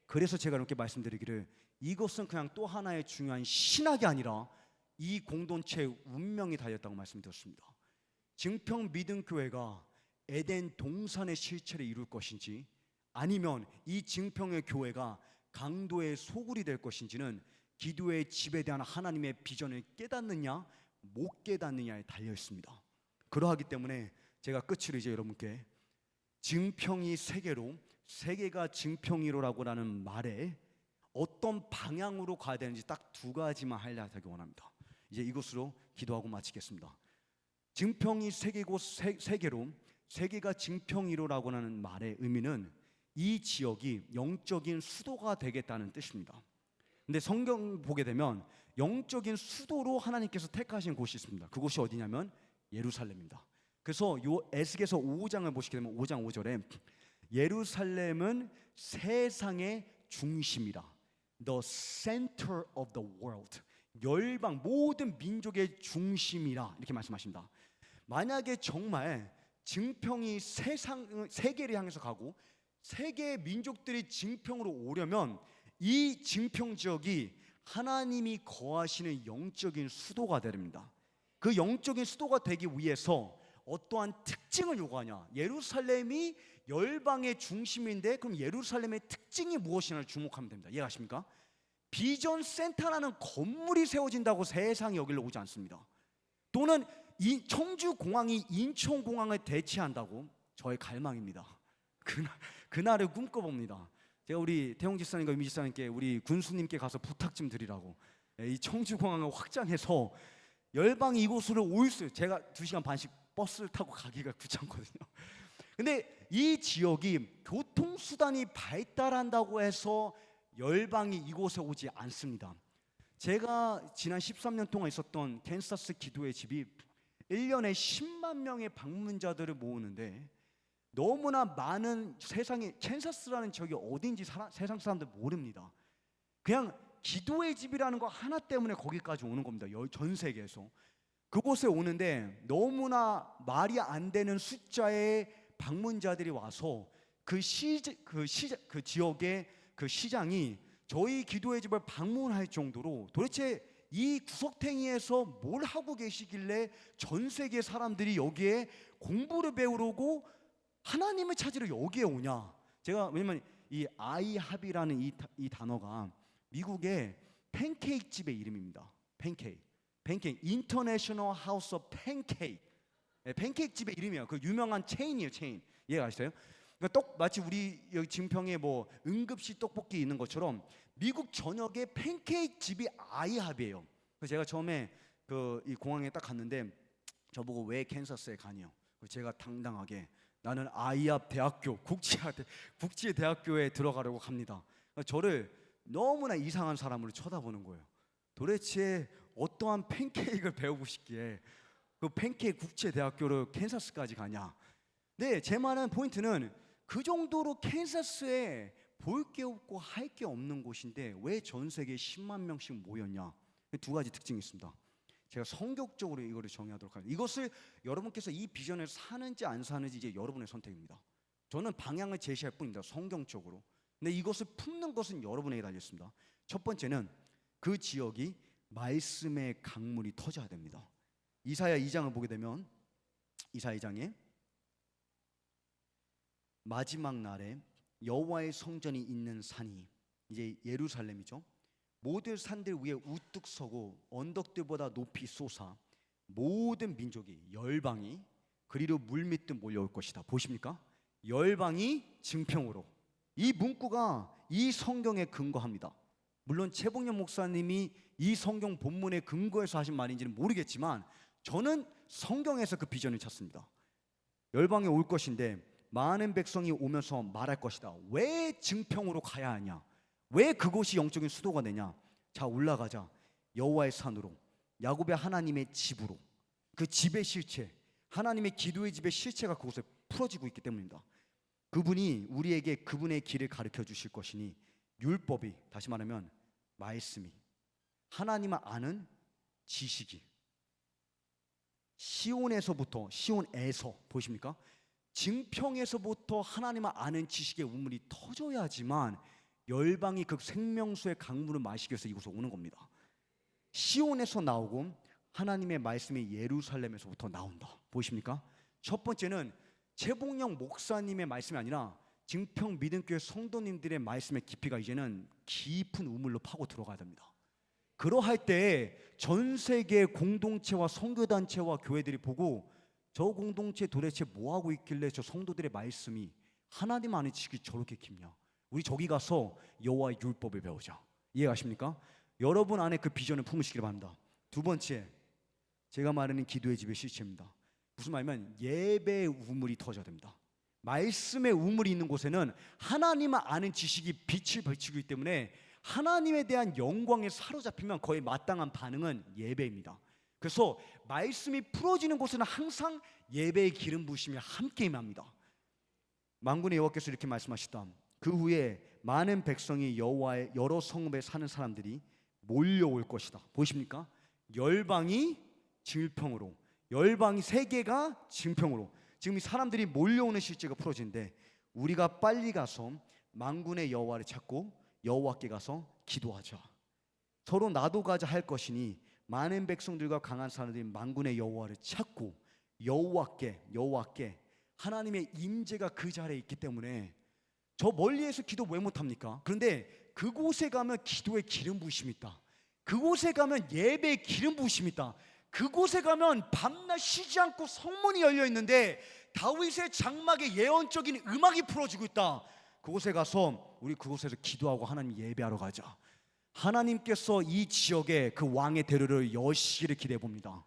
B: 그래서 제가 이렇게 말씀드리기를, 이것은 그냥 또 하나의 중요한 신학이 아니라 이 공동체의 운명이 달렸다고 말씀드렸습니다. 증평 믿음교회가 에덴 동산의 실체를 이룰 것인지, 아니면 이 증평의 교회가 강도의 소굴이 될 것인지는 기도의 집에 대한 하나님의 비전을 깨닫느냐 못 깨닫느냐에 달려 있습니다. 그러하기 때문에 제가 끝으로 이제 여러분께 증평이 세계로, 세계가 증평이로라고 라는 말에 어떤 방향으로 가야 되는지 딱 두 가지만 하려고 원합니다. 이제 이것으로 기도하고 마치겠습니다. 증평이 세계고 세계로, 세계가 증평이로라고 하는 말의 의미는 이 지역이 영적인 수도가 되겠다는 뜻입니다. 근데 성경 보게 되면 영적인 수도로 하나님께서 택하신 곳이 있습니다. 그곳이 어디냐면 예루살렘입니다. 그래서 요 에스겔서 5장을 보시게 되면 5장 5절에 예루살렘은 세상의 중심이라, the center of the world, 열방 모든 민족의 중심이라 이렇게 말씀하십니다. 만약에 정말 증평이 세계를 향해서 가고 세계 민족들이 증평으로 오려면 이 증평 지역이 하나님이 거하시는 영적인 수도가 됩니다. 그 영적인 수도가 되기 위해서 어떠한 특징을 요구하냐? 예루살렘이 열방의 중심인데, 그럼 예루살렘의 특징이 무엇이냐를 주목하면 됩니다. 이해하십니까? 비전 센터라는 건물이 세워진다고 세상이 여기로 오지 않습니다. 또는 이 청주공항이 인천공항을 대체한다고 저의 갈망입니다. 그날을 꿈꿔봅니다. 제가 우리 태용 집사님과 유미 집사님께 우리 군수님께 가서 부탁 좀 드리라고, 이 청주공항을 확장해서 열방이 이곳으로 올 수, 제가 2시간 반씩 버스를 타고 가기가 귀찮거든요. 근데 이 지역이 교통수단이 발달한다고 해서 열방이 이곳에 오지 않습니다. 제가 지난 13년 동안 있었던 캔사스 기도의 집이 1년에 10만 명의 방문자들을 모으는데, 너무나 많은, 세상에 캔사스라는 지역이 어딘지 세상 사람들 모릅니다. 그냥 기도의 집이라는 거 하나 때문에 거기까지 오는 겁니다. 전 세계에서 그곳에 오는데 너무나 말이 안 되는 숫자의 방문자들이 와서 그 지역의 그 시장이 저희 기도의 집을 방문할 정도로, 도대체 이 구석탱이에서 뭘 하고 계시길래 전 세계 사람들이 여기에 공부를 배우려고 하나님을 찾으러 여기에 오냐. 제가 왜냐면 이 아이합이라는 이 단어가 미국의 팬케이크 집의 이름입니다. 팬케이크 인터내셔널 하우스 오브 팬케이크, 팬케이크 집의 이름이에요. 그 유명한 체인이에요. 체인. 이해가시죠? 그러니까 마치 우리 여기 증평에 뭐 응급실 떡볶이 있는 것처럼 미국 전역에 팬케이크 집이 아이합이에요. 그래서 제가 처음에 이 공항에 딱 갔는데 저보고 왜 캔사스에 가냐. 제가 당당하게 나는 아이합 대학교 국지의 대학교에 들어가려고 합니다. 저를 너무나 이상한 사람으로 쳐다보는 거예요. 도대체 어떠한 팬케이크를 배우고 싶기에 그 팬케이크 국제대학교로 캔사스까지 가냐. 네, 제 말은 포인트는 그 정도로 캔사스에 볼 게 없고 할 게 없는 곳인데 왜 전 세계에 10만 명씩 모였냐. 두 가지 특징이 있습니다. 제가 성격적으로 이거를 정의하도록 하겠습니다. 이것을 여러분께서 이 비전을 사는지 안 사는지 이제 여러분의 선택입니다. 저는 방향을 제시할 뿐입니다. 성경적으로. 근데 이것을 품는 것은 여러분에게 달렸습니다. 첫 번째는 그 지역이 말씀의 강물이 터져야 됩니다. 이사야 2장을 보게 되면 이사야 2장에 마지막 날에 여호와의 성전이 있는 산이 이제 예루살렘이죠. 모든 산들 위에 우뚝 서고 언덕들보다 높이 솟아 모든 민족이 열방이 그리로 물밀듯 몰려올 것이다. 보십니까? 열방이 증평으로. 이 문구가 이 성경에 근거합니다. 물론 최봉년 목사님이 이 성경 본문에 근거해서 하신 말인지는 모르겠지만 저는 성경에서 그 비전을 찾습니다. 열방에 올 것인데 많은 백성이 오면서 말할 것이다. 왜 증평으로 가야 하냐? 왜 그곳이 영적인 수도가 되냐? 자, 올라가자. 여호와의 산으로, 야곱의 하나님의 집으로. 그 집의 실체, 하나님의 기도의 집의 실체가 그곳에 풀어지고 있기 때문입니다. 그분이 우리에게 그분의 길을 가르쳐 주실 것이니 율법이, 다시 말하면 말씀이, 하나님을 아는 지식이 시온에서 보십니까? 증평에서부터 하나님을 아는 지식의 우물이 터져야지만 열방이 그 생명수의 강물을 마시기 위해서 이곳에 오는 겁니다. 시온에서 나오고 하나님의 말씀이 예루살렘에서부터 나온다. 보십니까? 첫 번째는 최봉영 목사님의 말씀이 아니라 증평 믿음교회 성도님들의 말씀의 깊이가 이제는 깊은 우물로 파고 들어가야 됩니다. 그러할 때 전 세계 공동체와 선교단체와 교회들이 보고 저 공동체 도대체 뭐하고 있길래 저 성도들의 말씀이 하나님 아는 지식이 저렇게 깊냐. 우리 저기 가서 여호와의 율법을 배우자. 이해가십니까? 여러분 안에 그 비전을 품으시길 바랍니다. 두 번째, 제가 말하는 기도의 집의 실체입니다. 무슨 말이냐면 예배의 우물이 터져야 됩니다. 말씀의 우물이 있는 곳에는 하나님을 아는 지식이 빛을 비추기 때문에 하나님에 대한 영광에 사로잡히면 거의 마땅한 반응은 예배입니다. 그래서 말씀이 풀어지는 곳에는 항상 예배의 기름 부으심이 함께 임합니다. 만군의 여호와께서 이렇게 말씀하시다. 그 후에 많은 백성이 여호와의 여러 성읍에 사는 사람들이 몰려올 것이다. 보십니까? 열방이 증평으로, 열방이 세계가 증평으로. 지금 이 사람들이 몰려오는 실제가 풀어진데 우리가 빨리 가서 만군의 여호와를 찾고 여호와께 가서 기도하자. 서로 나도 가자 할 것이니 많은 백성들과 강한 사람들이 만군의 여호와를 찾고 여호와께 하나님의 임재가 그 자리에 있기 때문에 저 멀리에서 기도 왜 못합니까? 그런데 그곳에 가면 기도의 기름 부으심이 있다. 그곳에 가면 예배의 기름 부으심이 있다. 그곳에 가면 밤낮 쉬지 않고 성문이 열려 있는데 다윗의 장막에 예언적인 음악이 풀어지고 있다. 그곳에 가서 우리 그곳에서 기도하고 하나님 예배하러 가자. 하나님께서 이 지역에 그 왕의 대로를 여시기를 기대해 봅니다.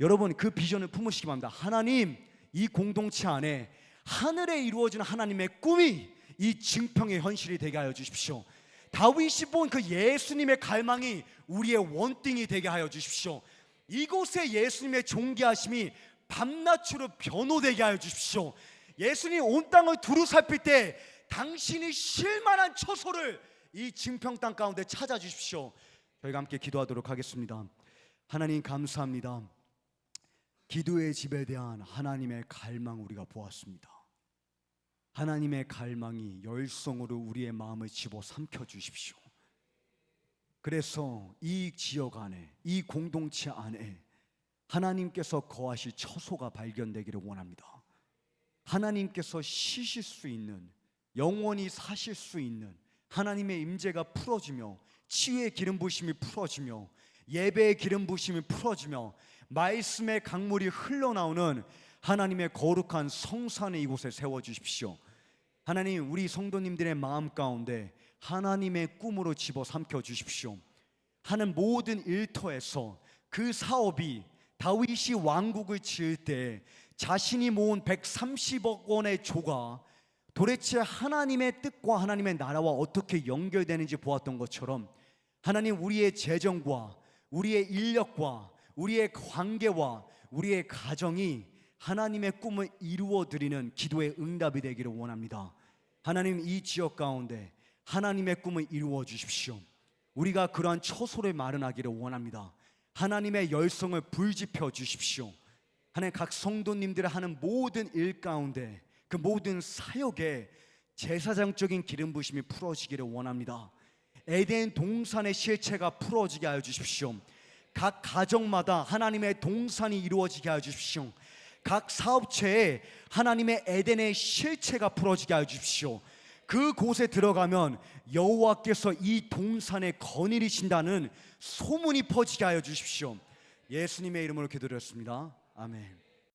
B: 여러분 그 비전을 품으시기 바랍니다. 하나님, 이 공동체 안에 하늘에 이루어지는 하나님의 꿈이 이 증평의 현실이 되게 하여 주십시오. 다윗이 본 그 예수님의 갈망이 우리의 원띵이 되게 하여 주십시오. 이곳에 예수님의 존귀하심이 밤낮으로 변호되게 하여 주십시오. 예수님 온 땅을 두루 살필 때 당신이 쉴만한 처소를 이 증평 땅 가운데 찾아주십시오. 저희가 함께 기도하도록 하겠습니다. 하나님 감사합니다. 기도의 집에 대한 하나님의 갈망 우리가 보았습니다. 하나님의 갈망이 열성으로 우리의 마음을 집어삼켜 주십시오. 그래서 이 지역 안에, 이 공동체 안에 하나님께서 거하실 처소가 발견되기를 원합니다. 하나님께서 쉬실 수 있는, 영원히 사실 수 있는 하나님의 임재가 풀어지며 치유의 기름 부으심이 풀어지며 예배의 기름 부으심이 풀어지며 말씀의 강물이 흘러나오는 하나님의 거룩한 성산을 이곳에 세워주십시오. 하나님, 우리 성도님들의 마음 가운데 하나님의 꿈으로 집어삼켜 주십시오. 하는 모든 일터에서 그 사업이 다윗이 왕국을 지을 때 자신이 모은 130억 원의 조가 도대체 하나님의 뜻과 하나님의 나라와 어떻게 연결되는지 보았던 것처럼 하나님 우리의 재정과 우리의 인력과 우리의 관계와 우리의 가정이 하나님의 꿈을 이루어 드리는 기도의 응답이 되기를 원합니다. 하나님 이 지역 가운데 하나님의 꿈을 이루어 주십시오. 우리가 그러한 처소를 마련하기를 원합니다. 하나님의 열성을 불지펴 주십시오. 하나님 각 성도님들이 하는 모든 일 가운데 그 모든 사역에 제사장적인 기름 부심이 풀어지기를 원합니다. 에덴 동산의 실체가 풀어지게 하여 주십시오. 각 가정마다 하나님의 동산이 이루어지게 하여 주십시오. 각 사업체에 하나님의 에덴의 실체가 풀어지게 하여 주십시오. 그곳에 들어가면 여호와께서 이 동산에 거느리신다는 소문이 퍼지게 하여 주십시오. 예수님의 이름으로 기도드렸습니다. 아멘.